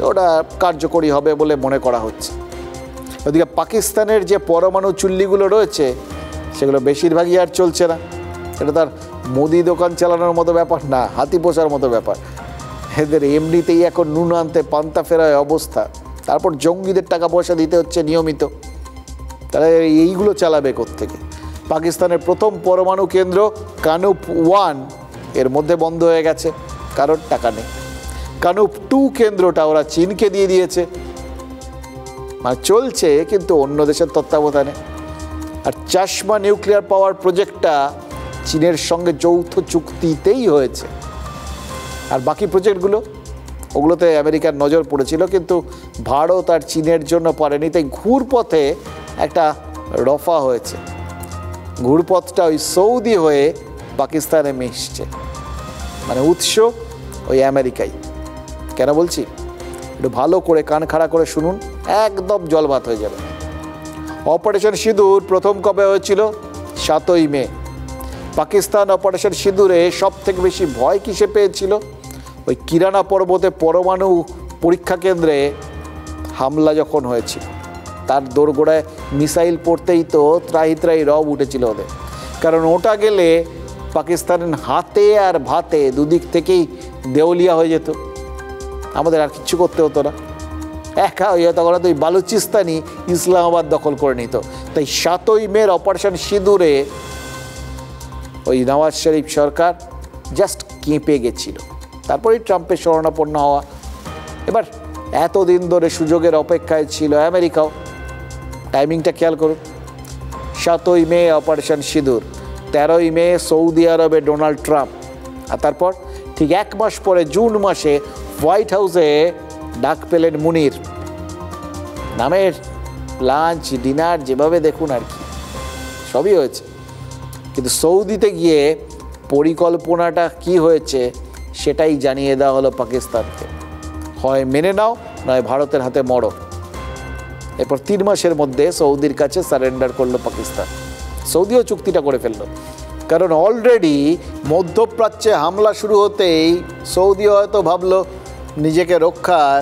ওটা কার্যকরী হবে বলে মনে করা হচ্ছে। ওদিকে পাকিস্তানের যে পরমাণু চুল্লিগুলো রয়েছে সেগুলো বেশিরভাগই আর চলছে না। এটা তার মুদি দোকান চালানোর মতো ব্যাপার না, হাতি পোষার মতো ব্যাপার। এদের এমনিতেই এখন নুন আনতে পান্তা ফেরায় অবস্থা, তারপর জঙ্গিদের টাকা পয়সা দিতে হচ্ছে নিয়মিত, তারা এইগুলো চালাবে কোত্থেকে? পাকিস্তানের প্রথম পরমাণু কেন্দ্র কানুপ 1 এর মধ্যে বন্ধ হয়ে গেছে, কারোর টাকা নেই। কানুপ 2 কেন্দ্রটা ওরা চীনকে দিয়ে দিয়েছে, মানে চলছে কিন্তু অন্য দেশের তত্ত্বাবধানে। আর চাশমা নিউক্লিয়ার পাওয়ার প্রজেক্টটা চীনের সঙ্গে যৌথ চুক্তিতেই হয়েছে। আর বাকি প্রজেক্টগুলো, ওগুলোতে আমেরিকার নজর পড়েছিল, কিন্তু ভারত আর চীনের জন্য পারেনি, তাই ঘুরপথে একটা রফা হয়েছে। ঘুরপথটা ওই সৌদি হয়ে পাকিস্তানে মিশছে, মানে উৎস ওই আমেরিকাই। কেন বলছি? একটু ভালো করে কান খাড়া করে শুনুন, একদম জলভাত হয়ে যাবে। অপারেশন সিঁদুর প্রথম কবে হয়েছিল? 7ই মে। পাকিস্তান অপারেশন সিঁদুরে সব থেকে বেশি ভয় কিসে পেয়েছিল? ওই কিরানা পর্বতে পরমাণু পরীক্ষা কেন্দ্রে হামলা যখন হয়েছিল, তার দোরগোড়ায় মিসাইল পড়তেই তো ত্রাহি ত্রাহি রব উঠেছিল ওদের। কারণ ওটা গেলে পাকিস্তানের হাতে আর ভাতে দুদিক থেকেই দেউলিয়া হয়ে যেত, আমাদের আর কিচ্ছু করতে হতো না। একা হয়ে যেত, ওরা তো ওই বালুচিস্তানি ইসলামাবাদ দখল করে নিত। তাই 7ই মের অপারেশন সিঁদুরে ওই নওয়াজ শরীফ সরকার জাস্ট কেঁপে গেছিল। তারপরেই ট্রাম্পের শরণাপন্ন হওয়া। এবার এতদিন ধরে সুযোগের অপেক্ষায় ছিল আমেরিকাও। টাইমিংটা খেয়াল করুন, 7ই মে অপারেশন সিঁদুর, 13ই মে সৌদি আরবে ডোনাল্ড ট্রাম্প, আর তারপর ঠিক 1 মাস পরে জুন মাসে হোয়াইট হাউসে ডাক পেলেন মুনির। নামের লাঞ্চ ডিনার যেভাবে দেখুন আর কি, সবই হয়েছে। কিন্তু সৌদিতে গিয়ে পরিকল্পনাটা কি হয়েছে সেটাই জানিয়ে দেওয়া হলো পাকিস্তানকে, হয় মেনে নাও নয় ভারতের হাতে মরো। এরপর 3 মাসের মধ্যে সৌদির কাছে সারেন্ডার করলো পাকিস্তান। সৌদিও চুক্তিটা করে ফেললো, কারণ অলরেডি মধ্যপ্রাচ্যে হামলা শুরু হতেই সৌদিও হয়তো ভাবলো নিজেকে রক্ষার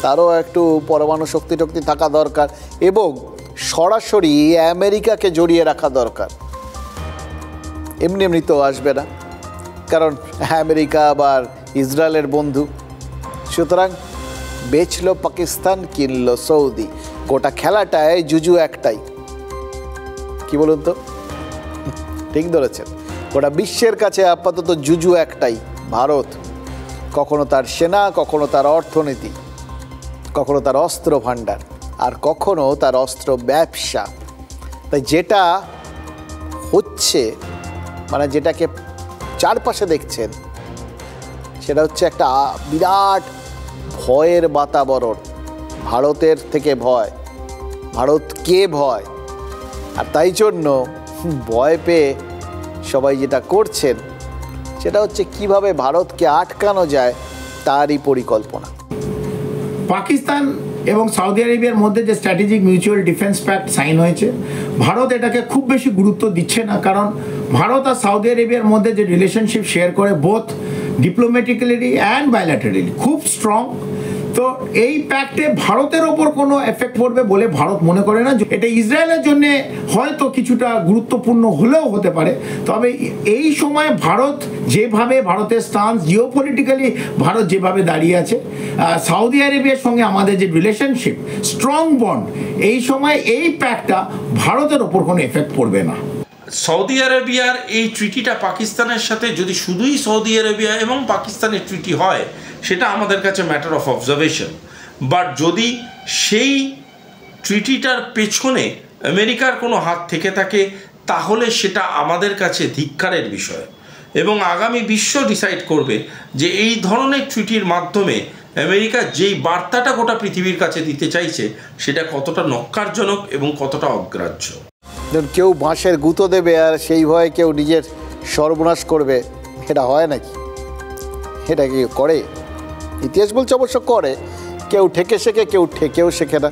তারও একটু পরমাণু শক্তি টক্তি থাকা দরকার, এবং সরাসরি আমেরিকাকে জড়িয়ে রাখা দরকার। এমনি এমনি তো আসবে না, কারণ আমেরিকা আবার ইসরায়েলের বন্ধু। সুতরাং বেচলো পাকিস্তান, কিনলো সৌদি। গোটা খেলাটায় জুজু একটাই, কি বলুন তো? ঠিক ধরেছেন, গোটা বিশ্বের কাছে আপাতত জুজু একটাই, ভারত। কখনো তার সেনা, কখনো তার অর্থনীতি, কখনো তার অস্ত্র ভাণ্ডার, আর কখনো তার অস্ত্র ব্যবসা। তাই যেটা হচ্ছে, মানে যেটাকে চারপাশে দেখছেন, সেটা হচ্ছে একটা বিরাট ভয়ের বাতাবরণ। ভারতের থেকে ভয়, ভারতকে ভয়। আর তাই জন্য ভয় পেয়ে সবাই যেটা করছেন সেটা হচ্ছে কিভাবে ভারতকে আটকানো যায় তারই পরিকল্পনা। পাকিস্তান এবং সৌদি আরবিয়ার মধ্যে যে strategic mutual defence pact sign হয়েছে, ভারত এটাকে খুব বেশি গুরুত্ব দিচ্ছে না, কারণ ভারত আর সৌদি আরবিয়ার মধ্যে যে রিলেশনশিপ শেয়ার করে, বোথ ডিপ্লোম্যাটিক্যালি অ্যান্ড বায়োল্যাটারালি খুব স্ট্রং। তো এই প্যাক্টে ভারতের ওপর কোনো এফেক্ট পড়বে বলে ভারত মনে করে না। এটা ইসরায়েলের জন্য হয়তো কিছুটা গুরুত্বপূর্ণ হলেও হতে পারে, তবে এই সময় ভারত যেভাবে, ভারতের স্টান্স জিওপলিটিক্যালি ভারত যেভাবে দাঁড়িয়ে আছে, সৌদি আরবিয়ার সঙ্গে আমাদের যে রিলেশনশিপ, স্ট্রং বন্ড, এই সময় এই প্যাক্টটা ভারতের ওপর কোনো এফেক্ট পড়বে না। সৌদি আরবিয়ার এই ট্রিটিটা পাকিস্তানের সাথে যদি শুধুই সৌদি আরবিয়া এবং পাকিস্তানের ট্রিটি হয় সেটা আমাদের কাছে ম্যাটার অফ অবজারভেশন, বাট যদি সেই ট্রিটিটার পেছনে আমেরিকার কোনো হাত থেকে থাকে তাহলে সেটা আমাদের কাছে ধিক্কারের বিষয়, এবং আগামী বিশ্ব ডিসাইড করবে যে এই ধরনের ট্রিটির মাধ্যমে আমেরিকা যেই বার্তাটা গোটা পৃথিবীর কাছে দিতে চাইছে সেটা কতটা নক্কারজনক এবং কতটা অগ্রাহ্য। কেউ বাঁশের গুঁতো দেবে আর সেই ভয়ে কেউ নিজের সর্বনাশ করবে, এটা হয় নাকি? এটা কি করে? ইতিহাস বলছে অবশ্য করে, কেউ ঠেকে শেখে, কেউ ঠেকেও শেখে না।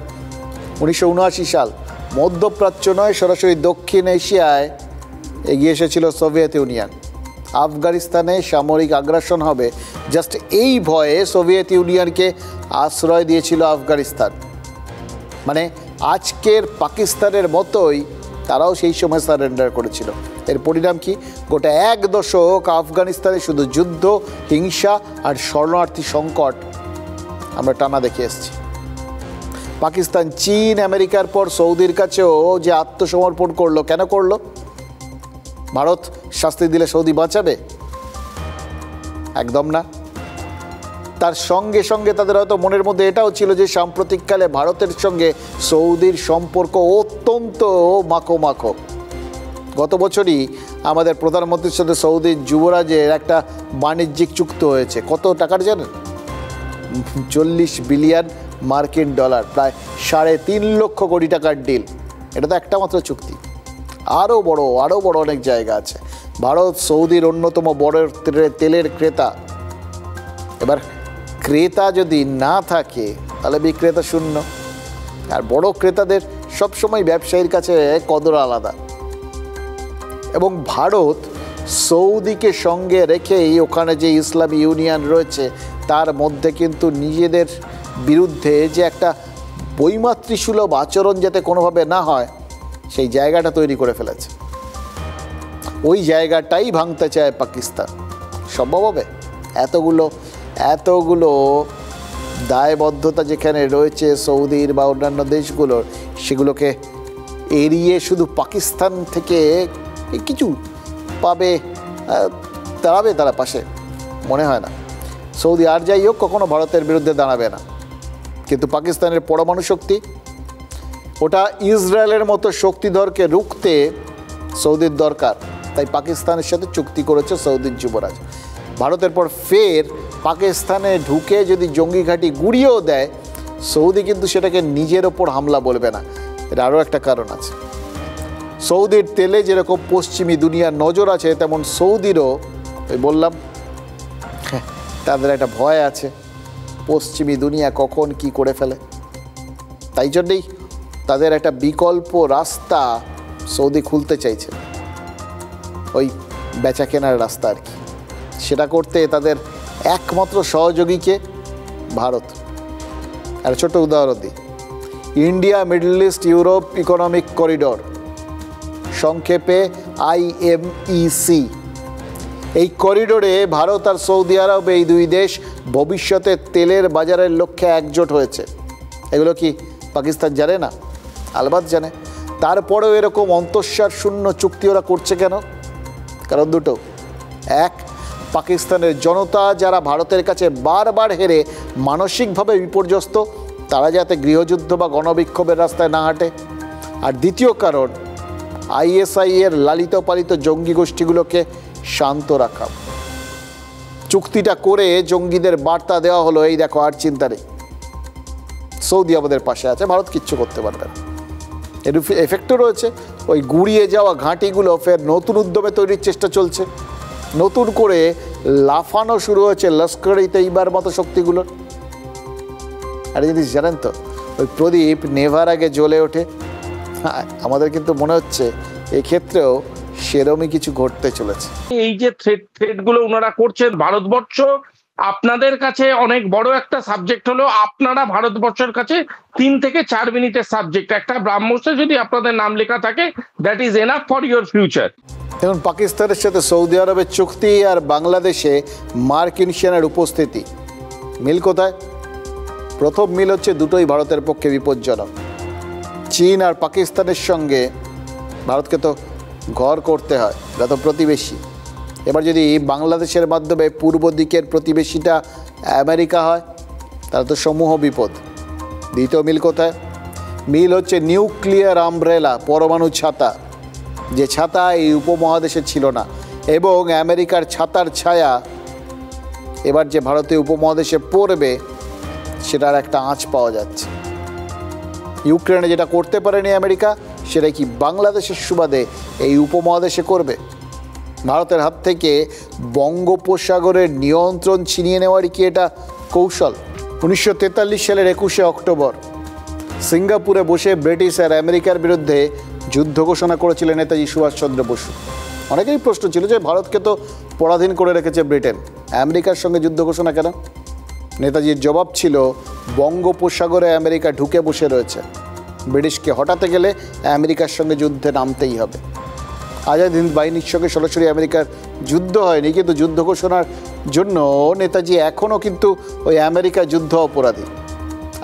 1979 সাল মধ্যপ্রাচ্য নয়, সরাসরি দক্ষিণ এশিয়ায় এগিয়ে এসেছিল সোভিয়েত ইউনিয়ন। আফগানিস্তানে সামরিক আগ্রাসন হবে, জাস্ট এই ভয়ে সোভিয়েত ইউনিয়নকে আশ্রয় দিয়েছিল আফগানিস্তান। মানে আজকের পাকিস্তানের মতোই তারাও সেই সময় সারেন্ডার করেছিল। এর পরিণাম কি? গোটা 1 দশক আফগানিস্তানে শুধু যুদ্ধ, হিংসা আর শরণার্থী সংকট আমরা টানা দেখে এসেছি। পাকিস্তান চীন আমেরিকার পর সৌদির কাছেও যে আত্মসমর্পণ করলো, কেন করলো? ভারত শাস্তি দিলে সৌদি বাঁচাবে? একদম না। তার সঙ্গে সঙ্গে তাদের হয়তো মনের মধ্যে এটাও ছিল যে সাম্প্রতিককালে ভারতের সঙ্গে সৌদির সম্পর্ক অত্যন্ত মাখো মাখো। গত বছরই আমাদের প্রধানমন্ত্রীর সাথে সৌদির যুবরাজের একটা বাণিজ্যিক চুক্তি হয়েছে। কত টাকার জানেন? 40 বিলিয়ন মার্কিন ডলার, প্রায় 3.5 লক্ষ কোটি টাকার ডিল। এটা তো একটা মাত্র চুক্তি, আরও বড় অনেক জায়গা আছে। ভারত সৌদির অন্যতম বড় তেলের ক্রেতা। এবার ক্রেতা যদি না থাকে তাহলে বিক্রেতা শূন্য, আর বড় ক্রেতাদের সবসময় ব্যবসায়ীর কাছে কদর আলাদা। এবং ভারত সৌদিকে সঙ্গে রেখেই ওখানে যে ইসলামী ইউনিয়ন রয়েছে তার মধ্যে কিন্তু নিজেদের বিরুদ্ধে যে একটা বৈমাতৃসুলভ আচরণ যাতে কোনোভাবে না হয় সেই জায়গাটা তৈরি করে ফেলেছে। ওই জায়গাটাই ভাঙতে চায় পাকিস্তান। সম্ভব হবে? এতগুলো দায়বদ্ধতা যেখানে রয়েছে সৌদির বা অন্যান্য দেশগুলোর, সেগুলোকে এড়িয়ে শুধু পাকিস্তান থেকে কিছু পাবে, দাঁড়াবে তারা পাশে? মনে হয় না। সৌদি আর যাই হোক কখনো ভারতের বিরুদ্ধে দাঁড়াবে না, কিন্তু পাকিস্তানের পরমাণু শক্তি, ওটা ইসরায়েলের মতো শক্তিধরকে রুখতে সৌদির দরকার। তাই পাকিস্তানের সাথে চুক্তি করেছে সৌদির যুবরাজ। ভারতের পর ফের পাকিস্তানে ঢুকে যদি জঙ্গি ঘাঁটি গুড়িয়েও দেয়, সৌদি কিন্তু সেটাকে নিজের ওপর হামলা বলবে না। এর আরও একটা কারণ আছে। সৌদির তেলে যেরকম পশ্চিমী দুনিয়ার নজর আছে, তেমন সৌদিরও ওই বললাম তাদের একটা ভয় আছে, পশ্চিমী দুনিয়া কখন কি করে ফেলে। তাই জন্যেই তাদের একটা বিকল্প রাস্তা সৌদি খুলতে চাইছে, ওই বেচা কেনার রাস্তা আর কি। সেটা করতে তাদের একমাত্র সহযোগীকে ভারত। আর ছোট উদাহরণ দিই, India middle east Europe economic corridor, সংক্ষেপে IMEC। এই করিডোরে ভারত আর সৌদি আরব, এই দুই দেশ ভবিষ্যতে তেলের বাজারের লক্ষ্যে একজোট হয়েছে। এগুলো কি পাকিস্তান জানে না? আলবাত জানে। তারপরেও এরকম অন্তঃসার শূন্য চুক্তি ওরা করছে কেন? কারণ দুটো। এক, পাকিস্তানের জনতা যারা ভারতের কাছে বারবার হেরে মানসিকভাবে বিপর্যস্ত, তারা যাতে গৃহযুদ্ধ বা গণবিক্ষোভের রাস্তায় না হাঁটে। আর দ্বিতীয় কারণ, ISI এর লালিত পালিত জঙ্গি গোষ্ঠীগুলোকে শান্ত রাখা। চুক্তিটা করে জঙ্গিদের বার্তা দেওয়া হলো, এই দেখো আর চিন্তা নেই, সৌদি আমাদের পাশে আছে, ভারত কিচ্ছু করতে পারবে না। এর এফেক্টও রয়েছে। ওই গুড়িয়ে যাওয়া ঘাঁটিগুলো ফের নতুন উদ্যমে তৈরির চেষ্টা চলছে। নতুন করে লাফানো শুরু হয়েছে লস্কর-ই তৈবার মতো শক্তিগুলোর। আর জিনিস জানেন তো, ওই প্রদীপ নেভার আগে জ্বলে ওঠে। আমাদের কিন্তু মনে হচ্ছে এক্ষেত্রেও সেরমই কিছু ঘটতে চলেছে। এই যে থ্রেটগুলো ওনারা করছেন, ভারতবর্ষ আপনাদের কাছে অনেক বড় একটা সাবজেক্ট হলো, আপনারা ভারতবর্ষের কাছে 3 থেকে 4 মিনিটের সাবজেক্ট। একটা ব্রাহ্মসে যদি আপনাদের নাম লেখা থাকে, that is enough for your future. দেখুন, পাকিস্তানের সাথে সৌদি আরবের চুক্তি আর বাংলাদেশে মার্কিন সেনার উপস্থিতি, মিল কোথায়? প্রথম মিল হচ্ছে দুটোই ভারতের পক্ষে বিপজ্জনক। চীন আর পাকিস্তানের সঙ্গে ভারতকে তো ঘর করতে হয়, এটা তো প্রতিবেশী। এবার যদি বাংলাদেশের মাধ্যমে পূর্ব দিকের প্রতিবেশীটা আমেরিকা হয় তাহলে তো সমূহ বিপদ। দ্বিতীয় মিল কোথায়? মিল হচ্ছে নিউক্লিয়ার আমব্রেলা, পরমাণু ছাতা, যে ছাতা এই উপমহাদেশে ছিল না, এবং আমেরিকার ছাতার ছায়া এবার যে ভারতীয় উপমহাদেশে পড়বে সেটার একটা আঁচ পাওয়া যাচ্ছে। ইউক্রেনে যেটা করতে পারেনি আমেরিকা, সেটা কি বাংলাদেশের সুবাদে এই উপমহাদেশে করবে? ভারতের হাত থেকে বঙ্গোপসাগরের নিয়ন্ত্রণ ছিনিয়ে নেওয়ারই কি এটা কৌশল? 1943 সালের 21শে অক্টোবর সিঙ্গাপুরে বসে ব্রিটিশ আর আমেরিকার বিরুদ্ধে যুদ্ধ ঘোষণা করেছিলেন নেতাজি সুভাষচন্দ্র বসু। অনেকেই প্রশ্ন ছিল যে ভারতকে তো পরাধীন করে রেখেছে ব্রিটেন, আমেরিকার সঙ্গে যুদ্ধ ঘোষণা কেন? নেতাজির জবাব ছিল, বঙ্গোপসাগরে আমেরিকা ঢুকে বসে রয়েছে, ব্রিটিশকে হটাতে গেলে আমেরিকার সঙ্গে যুদ্ধে নামতেই হবে। আজাদ হিন্দ বাহিনীর সঙ্গে সরাসরি আমেরিকার যুদ্ধ হয়নি, কিন্তু যুদ্ধ ঘোষণার জন্য নেতাজি এখনও কিন্তু ওই আমেরিকা যুদ্ধ অপরাধী।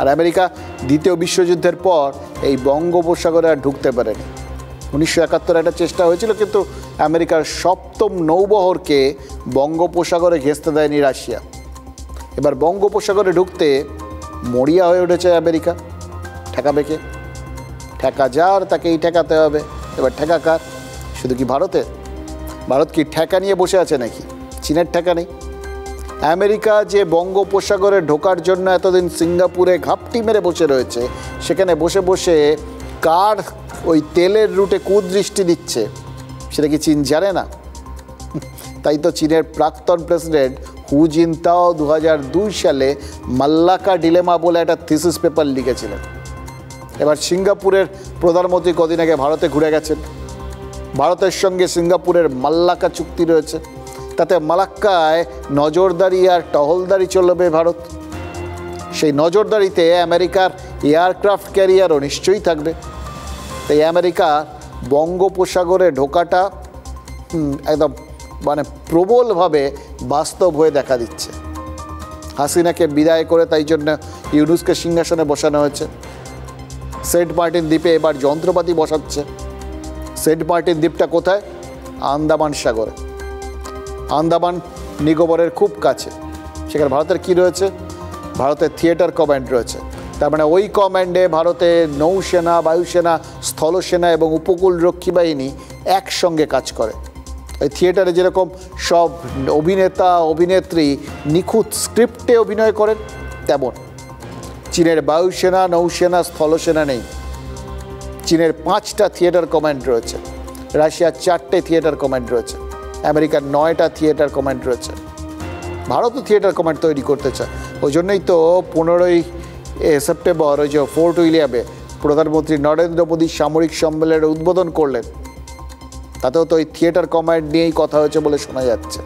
আর আমেরিকা দ্বিতীয় বিশ্বযুদ্ধের পর এই বঙ্গোপসাগরে আর ঢুকতে পারেনি। 1971 একটা চেষ্টা হয়েছিল, কিন্তু আমেরিকার সপ্তম নৌবহরকে বঙ্গোপসাগরে ঘেঁচতে দেয়নি রাশিয়া। এবার বঙ্গোপসাগরে ঢুকতে মরিয়া হয়ে উঠেছে আমেরিকা। ঠেকাবে কে? ঠেকা যার তাকেই ঠেকাতে হবে। এবার ঠেকা কার? শুধু কি ভারতের? ভারত কি ঠেকা নিয়ে বসে আছে নাকি? চীনের ঠেকা নেই? আমেরিকা যে বঙ্গোপসাগরে ঢোকার জন্য এতদিন সিঙ্গাপুরে ঘাপটি মেরে বসে রয়েছে, সেখানে বসে বসে কার ওই তেলের রুটে কুদৃষ্টি দিচ্ছে সেটা কি চীন জানে না? তাই তো চীনের প্রাক্তন প্রেসিডেন্ট হু জিনতাও 2002 সালে মাল্লাকা ডিলেমা বলে একটা থিসিস পেপার লিখেছিলেন। এবার সিঙ্গাপুরের প্রধানমন্ত্রী কদিন আগে ভারতে ঘুরে গেছেন। ভারতের সঙ্গে সিঙ্গাপুরের মাল্লাকা চুক্তি রয়েছে, তাতে মালাক্কায় নজরদারি আর টহলদারি চলবে ভারত। সেই নজরদারিতে আমেরিকার এয়ারক্রাফট ক্যারিয়ারও নিশ্চয়ই থাকবে। তাই আমেরিকা বঙ্গোপসাগরে ঢোকাটা একদম মানে প্রবলভাবে বাস্তব হয়ে দেখা দিচ্ছে। হাসিনাকে বিদায় করে তাই জন্য ইউনুসকে সিংহাসনে বসানো হয়েছে। সেন্ট মার্টিন দ্বীপে এবার যন্ত্রপাতি বসাচ্ছে। সেন্ট মার্টিন দ্বীপটা কোথায়? আন্দামান সাগরে, আন্দামান নিকোবরের খুব কাছে। সেখানে ভারতের কি রয়েছে? ভারতের থিয়েটার কমান্ড রয়েছে। তার মানে ওই কমান্ডে ভারতের নৌসেনা, বায়ুসেনা, স্থলসেনা এবং উপকূলরক্ষী বাহিনী একসঙ্গে কাজ করে। ওই থিয়েটারে যেরকম সব অভিনেতা অভিনেত্রী নিখুঁত স্ক্রিপ্টে অভিনয় করেন, তেমন চীনের বায়ুসেনা, নৌসেনা, স্থলসেনা নেই। চীনের 5টা থিয়েটার কমান্ড রয়েছে, রাশিয়ার 4টে থিয়েটার কমান্ড রয়েছে, আমেরিকার 9টা থিয়েটার কমান্ড রয়েছে। ভারতও থিয়েটার কমান্ড তৈরি করতে চায়। ওই জন্যই তো 15ই সেপ্টেম্বর ওই যে ফোর্ট উইলিয়ামে প্রধানমন্ত্রী নরেন্দ্র মোদী সামরিক সম্মেলনের উদ্বোধন করলেন। তাতেও তো ওই থিয়েটার কমান্ড নিয়েই কথা হয়েছে বলে শোনা যাচ্ছে।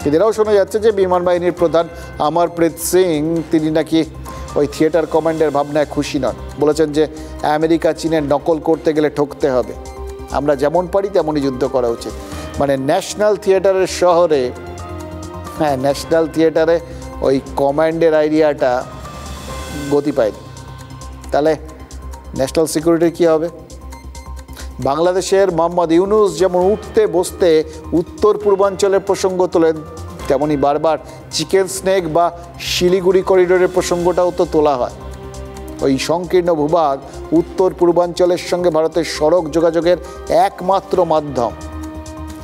এদেরও শোনা যাচ্ছে যে বিমান বাহিনীর প্রধান অমরপ্রীত সিং তিনি নাকি ওই থিয়েটার কমান্ডের ভাবনায় খুশি নন। বলেছেন যে আমেরিকা চীনের নকল করতে গেলে ঠকতে হবে, আমরা যেমন পারি তেমনই যুদ্ধ করা উচিত। মানে ন্যাশনাল থিয়েটারের শহরে, হ্যাঁ ন্যাশনাল থিয়েটারে ওই কমান্ডের আইডিয়াটা গতি পায়নি। তাহলে ন্যাশনাল সিকিউরিটির কী হবে? বাংলাদেশের মোহাম্মদ ইউনুস যেমন উঠতে বসতে উত্তর পূর্বাঞ্চলের প্রসঙ্গ তোলেন, তেমনই বারবার চিকেন স্নেক বা শিলিগুড়ি করিডোরের প্রসঙ্গটাও তো তোলা হয়। ওই সংকীর্ণ ভূভাগ উত্তর পূর্বাঞ্চলের সঙ্গে ভারতের সড়ক যোগাযোগের একমাত্র মাধ্যম।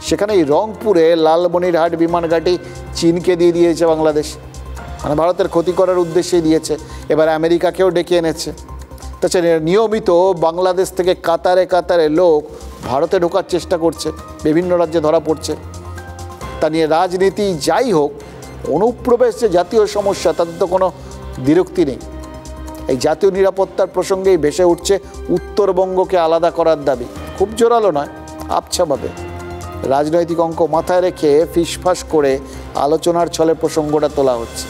সেখানে এই রংপুরে লালমনিরহাট বিমান ঘাঁটি চীনকে দিয়ে দিয়েছে বাংলাদেশ, মানে ভারতের ক্ষতি করার উদ্দেশ্যেই দিয়েছে। এবার আমেরিকাকেও ডেকে এনেছে। তাছাড়া নিয়মিত বাংলাদেশ থেকে কাতারে কাতারে লোক ভারতে ঢোকার চেষ্টা করছে, বিভিন্ন রাজ্যে ধরা পড়ছে। তা নিয়ে রাজনীতি যাই হোক, অনুপ্রবেশ যে জাতীয় সমস্যা তাতে তো কোনো দ্বিরুক্তি নেই। এই জাতীয় নিরাপত্তার প্রসঙ্গেই ভেসে উঠছে উত্তরবঙ্গকে আলাদা করার দাবি। খুব জোরালো নয়, আবছাভাবে রাজনৈতিক অঙ্ক মাথায় রেখে ফিসফাস করে আলোচনার ছলে প্রসঙ্গটা তোলা হচ্ছে।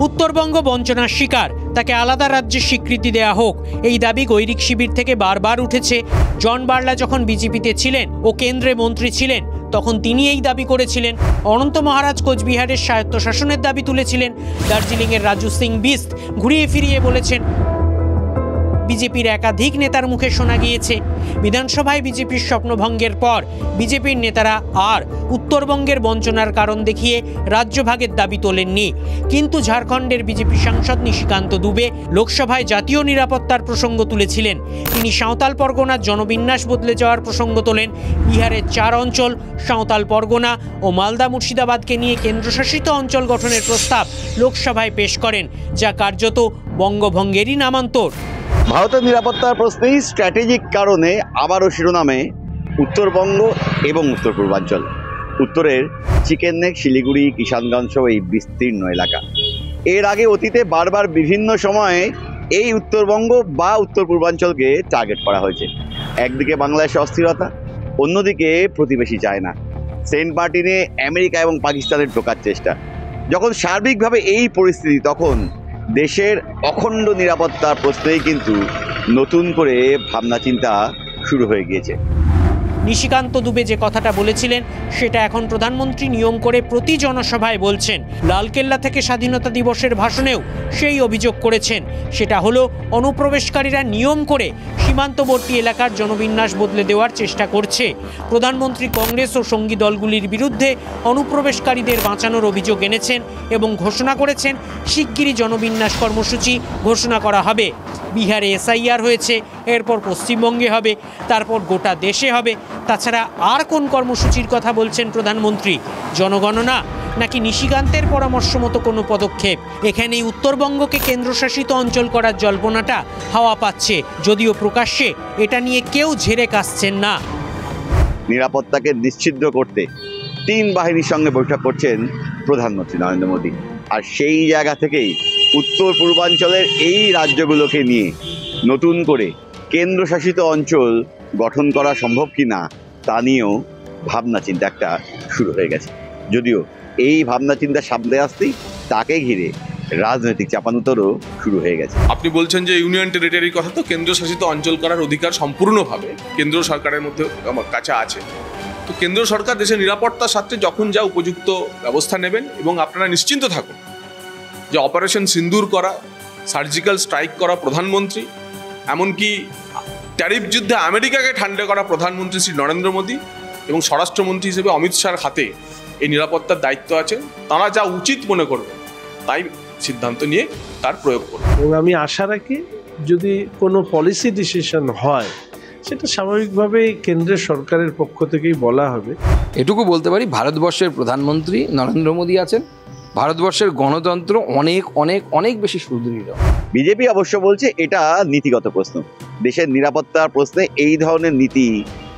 উত্তরবঙ্গ বঞ্চনার শিকার, তাকে আলাদা রাজ্যের স্বীকৃতি দেয়া হোক, এই দাবি গৈরিক শিবির থেকে বারবার উঠেছে। জন বার্লা যখন বিজেপিতে ছিলেন ও কেন্দ্রে মন্ত্রী ছিলেন তখন তিনি এই দাবি করেছিলেন। অনন্ত মহারাজ কোচবিহারের স্বায়ত্তশাসনের দাবি তুলেছিলেন। দার্জিলিংয়ের রাজু সিং বিস্ট ঘুরিয়ে ফিরিয়ে বলেছেন বিজেপির একাধিক নেতার মুখে শোনা গিয়েছে। বিধানসভায় বিজেপির স্বপ্নভঙ্গের পর বিজেপির নেতারা আর উত্তরবঙ্গের বঞ্চনার কারণ দেখিয়ে রাজ্যভাগের দাবি তোলেননি। কিন্তু ঝাড়খণ্ডের বিজেপি সাংসদ নিশিকান্ত দুবে লোকসভায় জাতীয় নিরাপত্তার প্রসঙ্গ তুলেছিলেন। তিনি সাঁওতাল পরগনার জনবিন্যাস বদলে যাওয়ার প্রসঙ্গ তোলেন। বিহারের 4 অঞ্চল সাঁওতাল পরগনা ও মালদা মুর্শিদাবাদকে নিয়ে কেন্দ্রশাসিত অঞ্চল গঠনের প্রস্তাব লোকসভায় পেশ করেন, যা কার্যত বঙ্গভঙ্গেরই নামান্তর। ভারতের নিরাপত্তার প্রশ্নেই স্ট্র্যাটেজিক কারণে আবারও শিরোনামে উত্তরবঙ্গ এবং উত্তর পূর্বাঞ্চল। উত্তরের চিকেন নেক, শিলিগুড়ি, কিষানগঞ্জ সহ এই বিস্তীর্ণ এলাকা। এর আগে অতীতে বারবার বিভিন্ন সময়ে এই উত্তরবঙ্গ বা উত্তর পূর্বাঞ্চলকে টার্গেট করা হয়েছে। একদিকে বাংলাদেশে অস্থিরতা, অন্যদিকে প্রতিবেশী চায়না, সেন্ট মার্টিনে আমেরিকা এবং পাকিস্তানের ঢোকার চেষ্টা। যখন সার্বিকভাবে এই পরিস্থিতি, তখন দেশের অখণ্ড নিরাপত্তার প্রশ্নেই কিন্তু নতুন করে ভাবনা চিন্তা শুরু হয়ে গিয়েছে। নিশিকান্ত দুবে যে কথাটা বলেছিলেন সেটা এখন প্রধানমন্ত্রী নিয়ম করে প্রতি জনসভায় বলছেন। লালকেল্লা থেকে স্বাধীনতা দিবসের ভাষণেও সেই অভিযোগ করেছেন। সেটা হলো অনুপ্রবেশকারীরা নিয়ম করে সীমান্তবর্তী এলাকার জনবিন্যাস বদলে দেওয়ার চেষ্টা করছে। প্রধানমন্ত্রী কংগ্রেস ও সঙ্গী দলগুলির বিরুদ্ধে অনুপ্রবেশকারীদের বাঁচানোর অভিযোগ এনেছেন এবং ঘোষণা করেছেন শিগগিরই জনবিন্যাস কর্মসূচি ঘোষণা করা হবে। বিহারে এসআইআর হয়েছে, এরপর পশ্চিমবঙ্গে হবে, তারপর গোটা দেশে হবে। তাছাড়া আর কোন কর্মসূচির কথা বলছেন প্রধানমন্ত্রী? জনগণনা নাকি নিশিকান্তের পরামর্শ মতো কোনো পদক্ষেপ? এখানেই উত্তরবঙ্গকে কেন্দ্রশাসিত অঞ্চল করার জল্পনাটা হাওয়া পাচ্ছে, যদিও প্রকাশ্যে এটা নিয়ে কেউ ঝেড়ে কাশছেন না। নিরাপত্তাকে নিশ্চিদ্র করতে 3 বাহিনীর সঙ্গে বৈঠক করছেন প্রধানমন্ত্রী নরেন্দ্র মোদী। আর সেই জায়গা থেকেই উত্তর পূর্বাঞ্চলের এই রাজ্যগুলোকে নিয়ে নতুন করে কেন্দ্রশাসিত অঞ্চল গঠন করা সম্ভব কি না তা নিয়েও ভাবনা চিন্তা একটা শুরু হয়ে গেছে। যদিও এই ভাবনা চিন্তা সামনে আসতেই তাকে ঘিরে রাজনৈতিক চাপানুতরও শুরু হয়ে গেছে। আপনি বলছেন যে ইউনিয়ন টেরিটরির কথা, তো কেন্দ্রশাসিত অঞ্চল করার অধিকার সম্পূর্ণভাবে কেন্দ্র সরকারের মধ্যে আমার কাছে আছে। তো কেন্দ্র সরকার দেশের নিরাপত্তার স্বার্থে যখন যা উপযুক্ত ব্যবস্থা নেবেন, এবং আপনারা নিশ্চিন্ত থাকুন যে অপারেশন সিন্দুর করা, সার্জিক্যাল স্ট্রাইক করা প্রধানমন্ত্রী, এমনকি ট্যারিফ যুদ্ধে আমেরিকাকে ঠান্ডা করা প্রধানমন্ত্রী শ্রী নরেন্দ্র মোদী এবং স্বরাষ্ট্রমন্ত্রী হিসেবে অমিত শাহর হাতে এই নিরাপত্তার দায়িত্ব আছে। তারা যা উচিত মনে করবে তাই সিদ্ধান্ত নিয়ে তার প্রয়োগ করবে। এবং আমি আশা রাখি যদি কোনো পলিসি ডিসিশন হয় সেটা স্বাভাবিকভাবেই কেন্দ্রের সরকারের পক্ষ থেকেই বলা হবে। এটুকু বলতে পারি, ভারতবর্ষের প্রধানমন্ত্রী নরেন্দ্র মোদী আছেন, ভারতবর্ষের গণতন্ত্র অনেক অনেক অনেক বেশি সুদৃঢ়। বিজেপি অবশ্য বলছে এটা নীতিগত প্রশ্ন। দেশের নিরাপত্তার প্রশ্নে এই ধরনের নীতি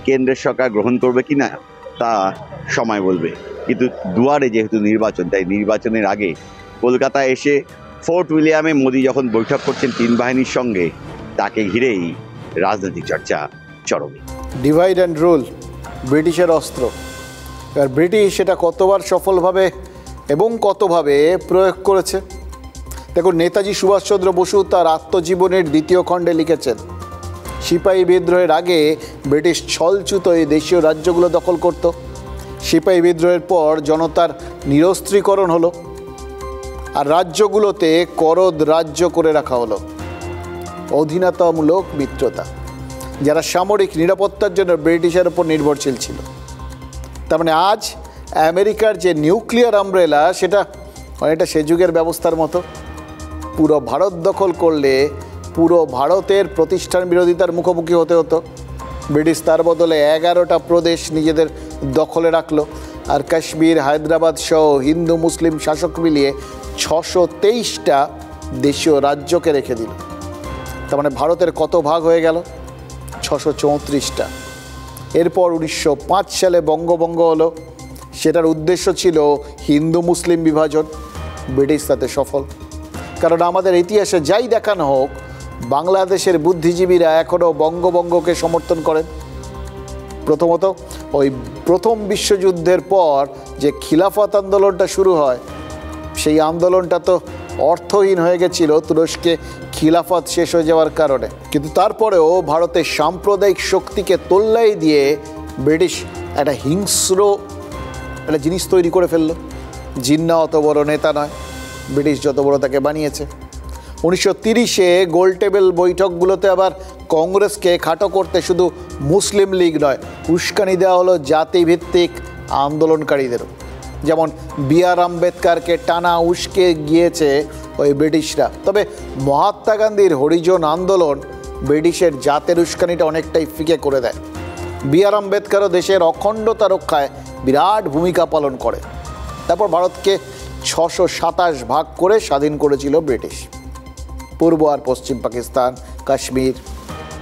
কেন্দ্রের সরকার গ্রহণ করবে কিনা তা সময় বলবে। কিন্তু দুয়ারে যেহেতু নির্বাচন, তাই নির্বাচনের আগে কলকাতায় এসে ফোর্ট উইলিয়ামে মোদী যখন বৈঠক করছেন 3 বাহিনীর সঙ্গে, তাকে ঘিরেই রাজনৈতিক চর্চা চরমে। ডিভাইড অ্যান্ড রুল ব্রিটিশের অস্ত্র। এবার ব্রিটিশ সেটা কতবার সফলভাবে এবং কতভাবে প্রয়োগ করেছে। দেখুন, নেতাজি সুভাষচন্দ্র বসু তার আত্মজীবনের 2য় খণ্ডে লিখেছেন, সিপাহী বিদ্রোহের আগে ব্রিটিশ ছলছুতোয় দেশীয় রাজ্যগুলো দখল করত। সিপাহী বিদ্রোহের পর জনতার নিরস্ত্রীকরণ হলো আর রাজ্যগুলোতে করদ রাজ্য করে রাখা হলো। অধীনতামূলক মিত্রতা, যারা সামরিক নিরাপত্তার জন্য ব্রিটিশের ওপর নির্ভরশীল ছিল। তার মানে আজ আমেরিকার যে নিউক্লিয়ার আমব্রেলা, সেটা অনেকটা সে যুগের ব্যবস্থার মতো। পুরো ভারত দখল করলে পুরো ভারতের প্রতিষ্ঠান বিরোধিতার মুখোমুখি হতে হতো। ব্রিটিশ তার বদলে 11টা প্রদেশ নিজেদের দখলে রাখলো, আর কাশ্মীর, হায়দ্রাবাদ সহ হিন্দু মুসলিম শাসক মিলিয়ে 623টা দেশীয় রাজ্যকে রেখে দিল। তার মানে ভারতের কত ভাগ হয়ে গেল? 634টা। এরপর 1905 সালে বঙ্গভঙ্গ হলো। সেটার উদ্দেশ্য ছিল হিন্দু মুসলিম বিভাজন। ব্রিটিশ তাতে সফল। কারণ আমাদের ইতিহাসে যাই দেখানো হোক, বাংলাদেশের বুদ্ধিজীবীরা এখনও বঙ্গভঙ্গকে সমর্থন করেন। প্রথমত ওই প্রথম বিশ্বযুদ্ধের পর যে খিলাফত আন্দোলনটা শুরু হয়, সেই আন্দোলনটা তো অর্থহীন হয়ে গেছিল তুরস্কে খিলাফত শেষ হয়ে যাওয়ার কারণে। কিন্তু তারপরেও ভারতের সাম্প্রদায়িক শক্তিকে তোল্লাই দিয়ে ব্রিটিশ একটা হিংস্র একটা জিনিস তৈরি করে ফেললো। জিন্না অত বড় নেতা নয়, ব্রিটিশ যত বড় তাকে বানিয়েছে। 1930-এ গোলটেবিল বৈঠকগুলোতে আবার কংগ্রেসকে খাটো করতে শুধু মুসলিম লীগ নয়, উস্কানি দেওয়া হলো জাতিভিত্তিক আন্দোলনকারীদেরও। যেমন B.R. আম্বেদকরকে টানা উস্কে গিয়েছে ওই ব্রিটিশরা। তবে মহাত্মা গান্ধীর হরিজন আন্দোলন ব্রিটিশের জাতের উস্কানিটা অনেকটাই ফিকে করে দেয়। B.R. আম্বেদকরও দেশের অখণ্ডতা রক্ষায় বিরাট ভূমিকা পালন করে। তারপর ভারতকে 627 ভাগ করে স্বাধীন করেছিল ব্রিটিশ। পূর্ব আর পশ্চিম পাকিস্তান, কাশ্মীর,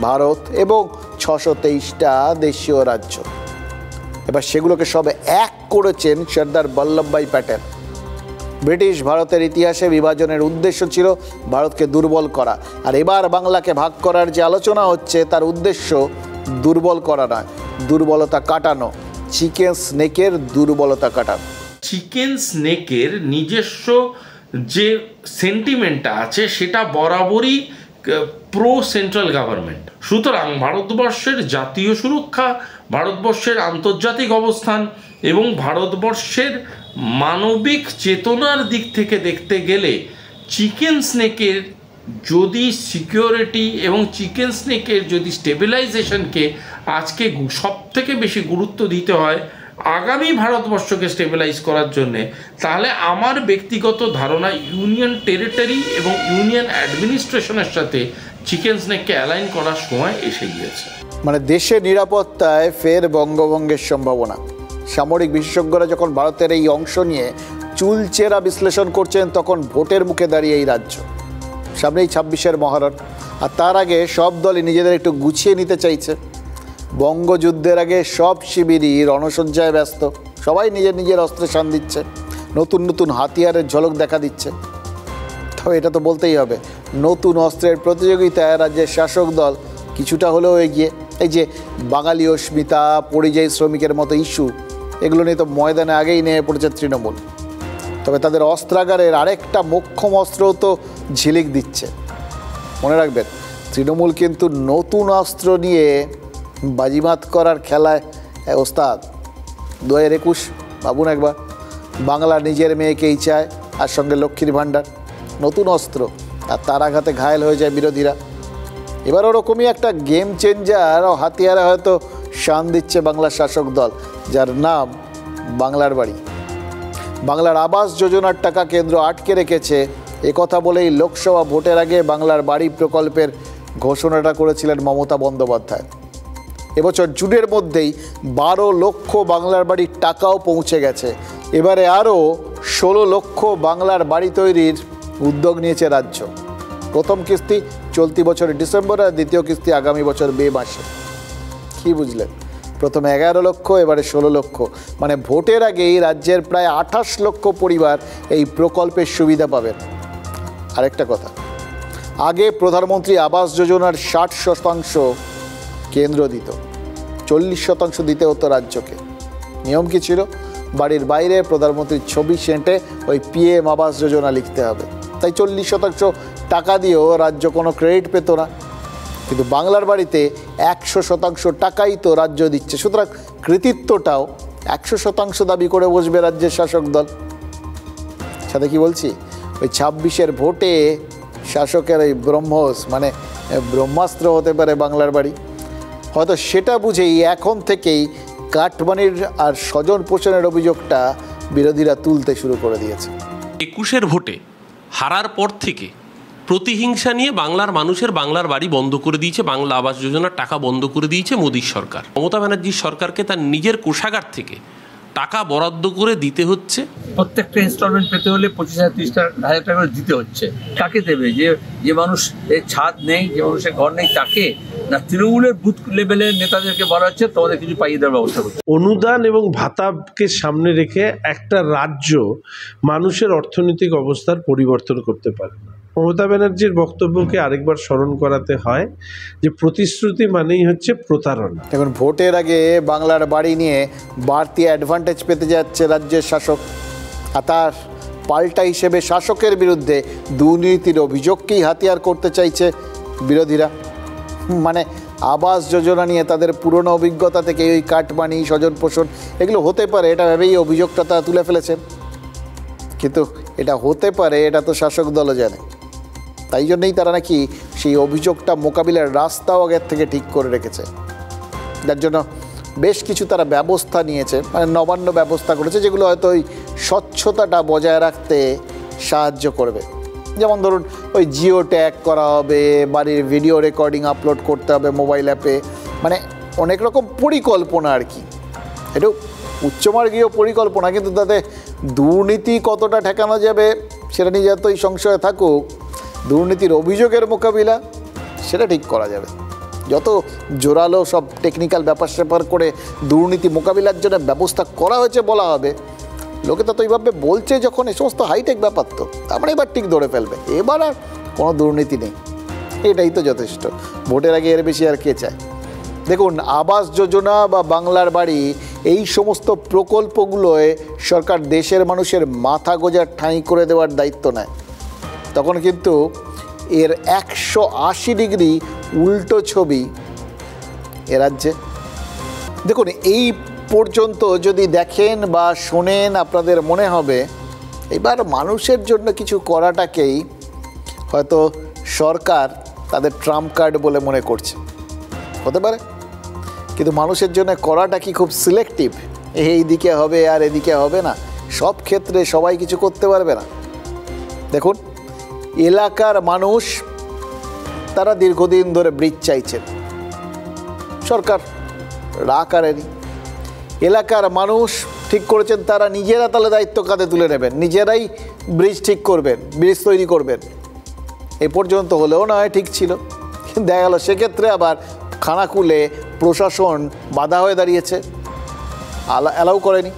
ভারত এবং 623টা দেশীয় রাজ্য। এবার সেগুলোকে সব এক করেছেন সর্দার বল্লভভাই প্যাটেল। ব্রিটিশ ভারতের ইতিহাসে বিভাজনের উদ্দেশ্য ছিল ভারতকে দুর্বল করা, আর এবার বাংলাকে ভাগ করার যে আলোচনা হচ্ছে তার উদ্দেশ্য দুর্বল করা নয়, দুর্বলতা কাটানো, চিকেন স্নেকের দুর্বলতা কাটানো। চিকেন স্নেকের নিজস্ব যে সেন্টিমেন্টটা আছে সেটা বরাবরই প্রো সেন্ট্রাল গভর্নমেন্ট। সুতরাং ভারতবর্ষের জাতীয় সুরক্ষা, ভারতবর্ষের আন্তর্জাতিক অবস্থান এবং ভারতবর্ষের মানবিক চেতনার দিক থেকে দেখতে গেলে চিকেন স্নেকের যদি সিকিউরিটি এবং চিকেন স্নেকের যদি স্টেবিলাইজেশনকে আজকে সবথেকে বেশি গুরুত্ব দিতে হয় আগামী ভারতবর্ষকে স্টেবিলাইজ করার জন্যে, তাহলে আমার ব্যক্তিগত ধারণা ইউনিয়ন টেরিটরি এবং ইউনিয়ন অ্যাডমিনিস্ট্রেশনের সাথে চিকেন স্নেককে অ্যালাইন করার সময় এসে গিয়েছে। মানে দেশের নিরাপত্তায় ফের বঙ্গভঙ্গের সম্ভাবনা। সামরিক বিশেষজ্ঞরা যখন ভারতের এই অংশ নিয়ে চুলচেরা বিশ্লেষণ করছেন তখন ভোটের মুখে দাঁড়িয়ে এই রাজ্য। সামনেই 26-এর মহরণ, আর তার আগে সব দলই নিজেদের একটু গুছিয়ে নিতে চাইছে। বঙ্গযুদ্ধের আগে সব শিবিরই রণসজ্জায় ব্যস্ত, সবাই নিজের নিজের অস্ত্রে শান দিচ্ছে, নতুন নতুন হাতিয়ারের ঝলক দেখা দিচ্ছে। তবে এটা তো বলতেই হবে, নতুন অস্ত্রের প্রতিযোগিতায় রাজ্যের শাসক দল কিছুটা হলেও এগিয়ে। এই যে বাঙালি অস্মিতা, পরিযায়ী শ্রমিকের মতো ইস্যু, এগুলো নিয়ে তো ময়দানে আগেই নেমে পড়েছে তৃণমূল। তবে তাদের অস্ত্রাগারের আরেকটা মোক্ষম অস্ত্রও তো ঝিলিক দিচ্ছে। মনে রাখবেন, তৃণমূল কিন্তু নতুন অস্ত্র নিয়ে বাজিমাত করার খেলায় ওস্তাদ। 2021 ভাবুন একবার, বাংলা নিজের মেয়েকেই চায়, আর সঙ্গে লক্ষ্মীর ভাণ্ডার, নতুন অস্ত্র, আর তার আঘাতে ঘায়েল হয়ে যায় বিরোধীরা। এবার ওরকমই একটা গেম চেঞ্জার ও হাতিয়ারে হয়তো শান দিচ্ছে বাংলার শাসক দল, যার নাম বাংলার বাড়ি। বাংলার আবাস যোজনার টাকা কেন্দ্র আটকে রেখেছে, একথা বলেই লোকসভা ভোটের আগে বাংলার বাড়ি প্রকল্পের ঘোষণাটা করেছিলেন মমতা বন্দ্যোপাধ্যায়। এবছর জুনের মধ্যেই 12 লক্ষ বাংলার বাড়ির টাকাও পৌঁছে গেছে। এবারে আরও 16 লক্ষ বাংলার বাড়ি তৈরির উদ্যোগ নিয়েছে রাজ্য। প্রথম কিস্তি চলতি বছরের ডিসেম্বরে, আর দ্বিতীয় কিস্তি আগামী বছর মে মাসে। কী বুঝলেন? প্রথমে 11 লক্ষ, এবারে 16 লক্ষ। মানে ভোটের আগেই রাজ্যের প্রায় 28 লক্ষ পরিবার এই প্রকল্পের সুবিধা পাবেন। আরেকটা কথা, আগে প্রধানমন্ত্রী আবাস যোজনার 60% কেন্দ্র দিত, 40% দিতে হতো রাজ্যকে। নিয়ম কি ছিল? বাড়ির বাইরে প্রধানমন্ত্রীর ছবি সেঁটে ওই PM আবাস যোজনা লিখতে হবে। তাই 40% টাকা দিয়েও রাজ্য কোনো ক্রেডিট পেত না। কিন্তু বাংলার বাড়িতে 100% টাকাই তো রাজ্য দিচ্ছে, সুতরাং কৃতিত্বটাও 100% দাবি করে বসবে রাজ্যের শাসক দল। সাথে কি বলছি, ওই 26-এর ভোটে শাসকের এই ব্রহ্মস মানে ব্রহ্মাস্ত্র হতে পারে বাংলার বাড়ি। হয়তো সেটা বুঝেই এখন থেকেই কাটমানির আর স্বজন পোষণের অভিযোগটা বিরোধীরা তুলতে শুরু করে দিয়েছে। 21-এর ভোটে হারার পর থেকে প্রতিহিংসা নিয়ে বাংলার মানুষের বাংলার বাড়ি বন্ধ করে দিয়েছে, বাংলা আবাস যোজনার টাকা বন্ধ করে দিয়েছে মোদীর সরকার। মমতা ব্যানার্জির সরকারকে তার নিজের কোষাগার থেকে টাকা বরাদ্দ করে দিতে হচ্ছে। প্রত্যেকটা ইনস্টলমেন্ট পেতে হলে 25,000-30,000 টাকা করে দিতে হচ্ছে। কাকে দেবে? যে মানুষ ছাদ নেই, যে মানুষের ঘর নেই, তাকে না তৃণমূলের বুথ লেভেলের নেতাদেরকে বলা হচ্ছে তোমাদের কিছু পাইয়ে দেওয়ার ব্যবস্থা করছে। অনুদান এবং ভাতাকে সামনে রেখে একটা রাজ্য মানুষের অর্থনৈতিক অবস্থার পরিবর্তন করতে পারে না। মমতা ব্যানার্জির বক্তব্যকে আরেকবার স্মরণ করাতে হয় যে প্রতিশ্রুতি মানেই হচ্ছে প্রতারণা। এখন ভোটের আগে বাংলার বাড়ি নিয়ে বাড়তি অ্যাডভান্টেজ পেতে যাচ্ছে রাজ্যের শাসক, আর তার পাল্টা হিসেবে শাসকের বিরুদ্ধে দুর্নীতির অভিযোগকেই হাতিয়ার করতে চাইছে বিরোধীরা। মানে আবাস যোজনা নিয়ে তাদের পুরনো অভিজ্ঞতা থেকে ওই কাটমানি, স্বজন পোষণ এগুলো হতে পারে এটা ভেবেই অভিযোগটা তারা তুলে ফেলেছেন। কিন্তু এটা হতে পারে এটা তো শাসক দলও জানে। তাই জন্যই তারা নাকি সেই অভিযোগটা মোকাবিলার রাস্তাও আগের থেকে ঠিক করে রেখেছে, যার জন্য বেশ কিছু তারা ব্যবস্থা নিয়েছে, মানে নবান্ন ব্যবস্থা করেছে, যেগুলো হয়তো ওই স্বচ্ছতাটা বজায় রাখতে সাহায্য করবে। যেমন ধরুন ওই জিও ট্যাগ করা হবে, বাড়ির ভিডিও রেকর্ডিং আপলোড করতে হবে মোবাইল অ্যাপে, মানে অনেক রকম পরিকল্পনা আর কি। একটু উচ্চমার্গীয় পরিকল্পনা, কিন্তু তাতে দুর্নীতি কতটা ঠেকানো যাবে সেটা নিয়ে যতই সংশয় থাকুক, দুর্নীতির অভিযোগের মোকাবিলা সেটা ঠিক করা যাবে। যত জোরালো সব টেকনিক্যাল ব্যাপার স্যাপার করে দুর্নীতি মোকাবিলার জন্য ব্যবস্থা করা হয়েছে বলা হবে, লোকে তো এইভাবে বলছে যখন এই সমস্ত হাইটেক ব্যাপার, তো তারপরে এবার ঠিক ধরে ফেলবে, এবার আর কোনো দুর্নীতি নেই, এটাই তো যথেষ্ট। ভোটের আগে এর বেশি আর কে চায়? দেখুন, আবাস যোজনা বা বাংলার বাড়ি এই সমস্ত প্রকল্পগুলোয় সরকার দেশের মানুষের মাথা গোজার ঠাঁই করে দেওয়ার দায়িত্ব নেয়, তখন কিন্তু এর 180 ডিগ্রি উল্টো ছবি এ রাজ্যে। দেখুন, এই পর্যন্ত যদি দেখেন বা শোনেন আপনাদের মনে হবে এবার মানুষের জন্য কিছু করাটাকেই হয়তো সরকার তাদের ট্রাম্প কার্ড বলে মনে করছে, হতে পারে। কিন্তু মানুষের জন্য করাটা কি খুব সিলেক্টিভ, এই দিকে হবে আর এদিকে হবে না, সব ক্ষেত্রে সবাই কিছু করতে পারবে না। দেখুন, এলাকার মানুষ তারা দীর্ঘদিন ধরে ব্রিজ চাইছেন, সরকার রাগ করেনি। এলাকার মানুষ ঠিক করেছেন তারা নিজেরা তাহলে দায়িত্ব কাঁধে তুলে নেবেন, নিজেরাই ব্রিজ ঠিক করবেন, ব্রিজ তৈরি করবেন। এ পর্যন্ত হলেও নয় ঠিক ছিল, কিন্তু দেখা গেল সেক্ষেত্রে আবার খানাকুলে প্রশাসন বাধা হয়ে দাঁড়িয়েছে, অ্যালাউ করেনি।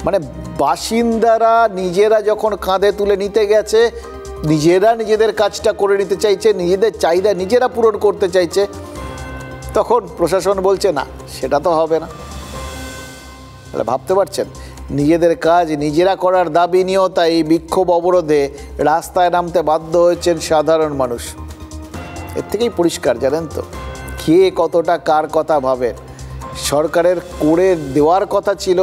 মানে বাসিন্দারা নিজেরা যখন কাঁধে তুলে নিতে গেছে, নিজেরা নিজেদের কাজটা করে নিতে চাইছে, নিজেদের চাহিদা নিজেরা পূরণ করতে চাইছে, তখন প্রশাসন বলছে না, সেটা তো হবে না। তাহলে ভাবতে পারছেন, নিজেদের কাজ নিজেরা করার দাবি নিয়েও তাই বিক্ষোভ অবরোধে রাস্তায় নামতে বাধ্য হয়েছেন সাধারণ মানুষ। এর থেকেই পরিষ্কার, জানেন তো, কে কতটা কার কথা ভাবে। সরকারের করে দেওয়ার কথা ছিল,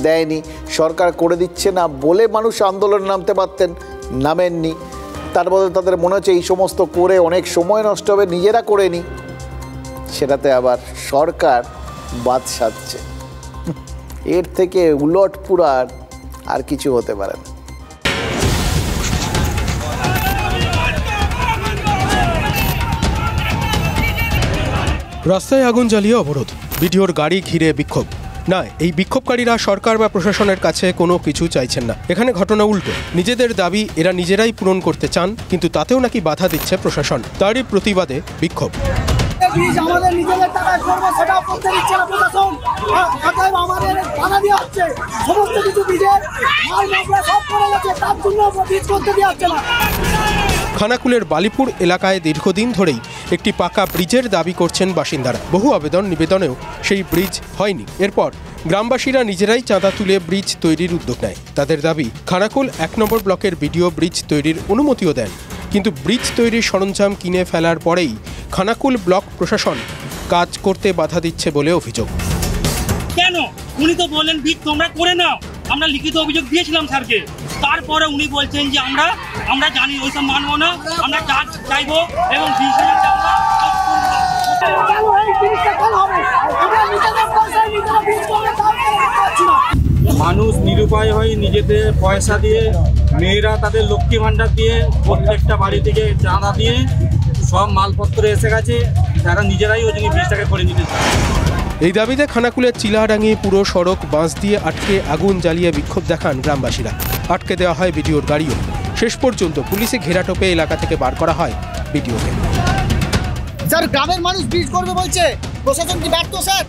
দেয়নি। সরকার করে দিচ্ছে না বলে মানুষ আন্দোলনে নামতে পারতেন, নামেননি। তার বদলে তাদের মনে হচ্ছে এই সমস্ত করে অনেক সময় নষ্ট হবে, নিজেরা করে নি, সেটাতে আবার সরকার বাদ সাধছে। এর থেকে উলট পুরার আর কিছু হতে পারে না। রাস্তায় আগুন জ্বালিয়ে অবরোধ, বিডিওর গাড়ি ঘিরে বিক্ষোভ। না, এই বিক্ষোভকারীরা সরকার বা প্রশাসনের কাছে কোনো কিছু চাইছেন না, এখানে ঘটনা উল্টো। নিজেদের দাবি এরা নিজেরাই পূরণ করতে চান, কিন্তু তাতেও নাকি বাধা দিচ্ছে প্রশাসন। তারই প্রতিবাদে বিক্ষোভ। আমাদের নিজেদের টাকায় করবো সেটা করতে দিচ্ছে না প্রশাসন, অতএব আমাদের বাধা দেওয়া হচ্ছে। সমস্ত কিছু বীজের মাল মশলা সব করে গেছে, তার জন্য বীজ করতে দেওয়া হচ্ছে না। খানাকুলের বালিপুর এলাকায় দীর্ঘদিন ধরেই একটি পাকা ব্রিজের দাবি করছেন বাসিন্দারা। বহু আবেদন নিবেদনেও সেই ব্রিজ হয়নি। এরপর গ্রামবাসীরা নিজেরাই চাঁদা তুলে ব্রিজ তৈরির উদ্যোগ নেয়। তাদের দাবি, খানাকুল 1 নম্বর ব্লকের বিডিও ব্রিজ তৈরির অনুমতিও দেন, কিন্তু ব্রিজ তৈরির সরঞ্জাম কিনে ফেলার পরেই খানাকুল ব্লক প্রশাসন কাজ করতে বাধা দিচ্ছে বলে অভিযোগ। কেন? উনি তো বললেন ব্রিজ তোমরা করে নাও, আমরা লিখিত অভিযোগ দিয়েছিলাম স্যারকে। তারপরে উনি বলছেন যে আমরা জানি ওইসব মানবো না, আমরা কাজ চাইবো এবং মানুষ নিরুপায় হয়ে নিজেদের পয়সা দিয়ে, মেয়েরা তাদের লক্ষ্মী ভাণ্ডার দিয়ে, প্রত্যেকটা বাড়ি থেকে চাঁদা দিয়ে সব মালপত্র এসে গেছে, তারা নিজেরাই ওই জন্য ব্রিজটাকে করে নিতে চায়। এই দাবিতে খানাকুলের চিলাডাঙ্গি পুরো সড়ক বাঁশ দিয়ে আটকে আগুন জ্বালিয়ে বিক্ষোভ দেখান গ্রামবাসীরা। আটকে দেওয়া হয় বিডিওর গাড়িও। শেষ পর্যন্ত পুলিশে ঘেরাটোপে এলাকা থেকে বার করা হয় বিডিওকে। স্যার, গ্রামের মানুষ ব্রিজ করবে বলছে, প্রশাসন কি ব্যর্থ? স্যার,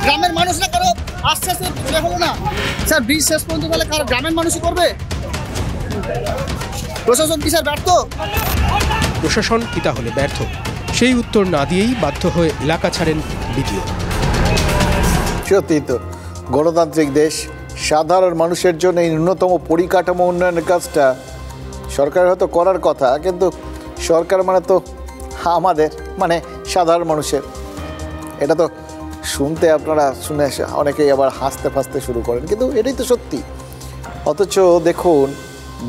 গ্রামের মানুষরা কারো আস্তে আস্তে হলো না স্যার, ব্রিজ শেষ পর্যন্ত তাহলে কারো গ্রামের মানুষই করবে? প্রশাসন কি স্যার ব্যর্থ? প্রশাসন কি তাহলে ব্যর্থ? সেই উত্তর না দিয়েই বাধ্য হয়ে এলাকা ছাড়েন বিডিও। সত্যি তো, গণতান্ত্রিক দেশ, সাধারণ মানুষের জন্য এই ন্যূনতম পরিকাঠামো উন্নয়নের কাজটা সরকার হয়তো করার কথা, কিন্তু সরকার মানে তো আমাদের, মানে সাধারণ মানুষের। এটা তো শুনতে আপনারা শুনে অনেকেই আবার হাসতে ফাসতে শুরু করেন, কিন্তু এটাই তো সত্যি। অথচ দেখুন,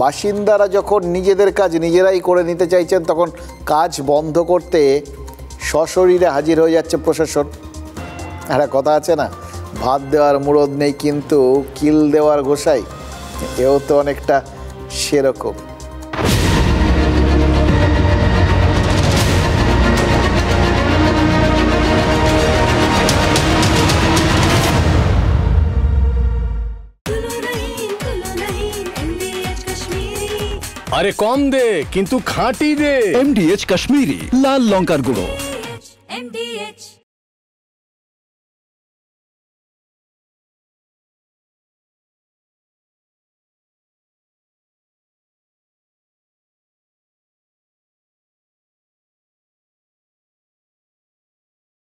বাসিন্দারা যখন নিজেদের কাজ নিজেরাই করে নিতে চাইছেন, তখন কাজ বন্ধ করতে সশরীরে হাজির হয়ে যাচ্ছে প্রশাসন। একটা কথা আছে না, ভাত দেওয়ার মুরদ নেই কিন্তু কিল দেওয়ার গোসাই, এও তো অনেকটা সেরকম। আরে কম দে কিন্তু খাঁটি দে। MDH কাশ্মীরি লাল লঙ্কার গুঁড়ো।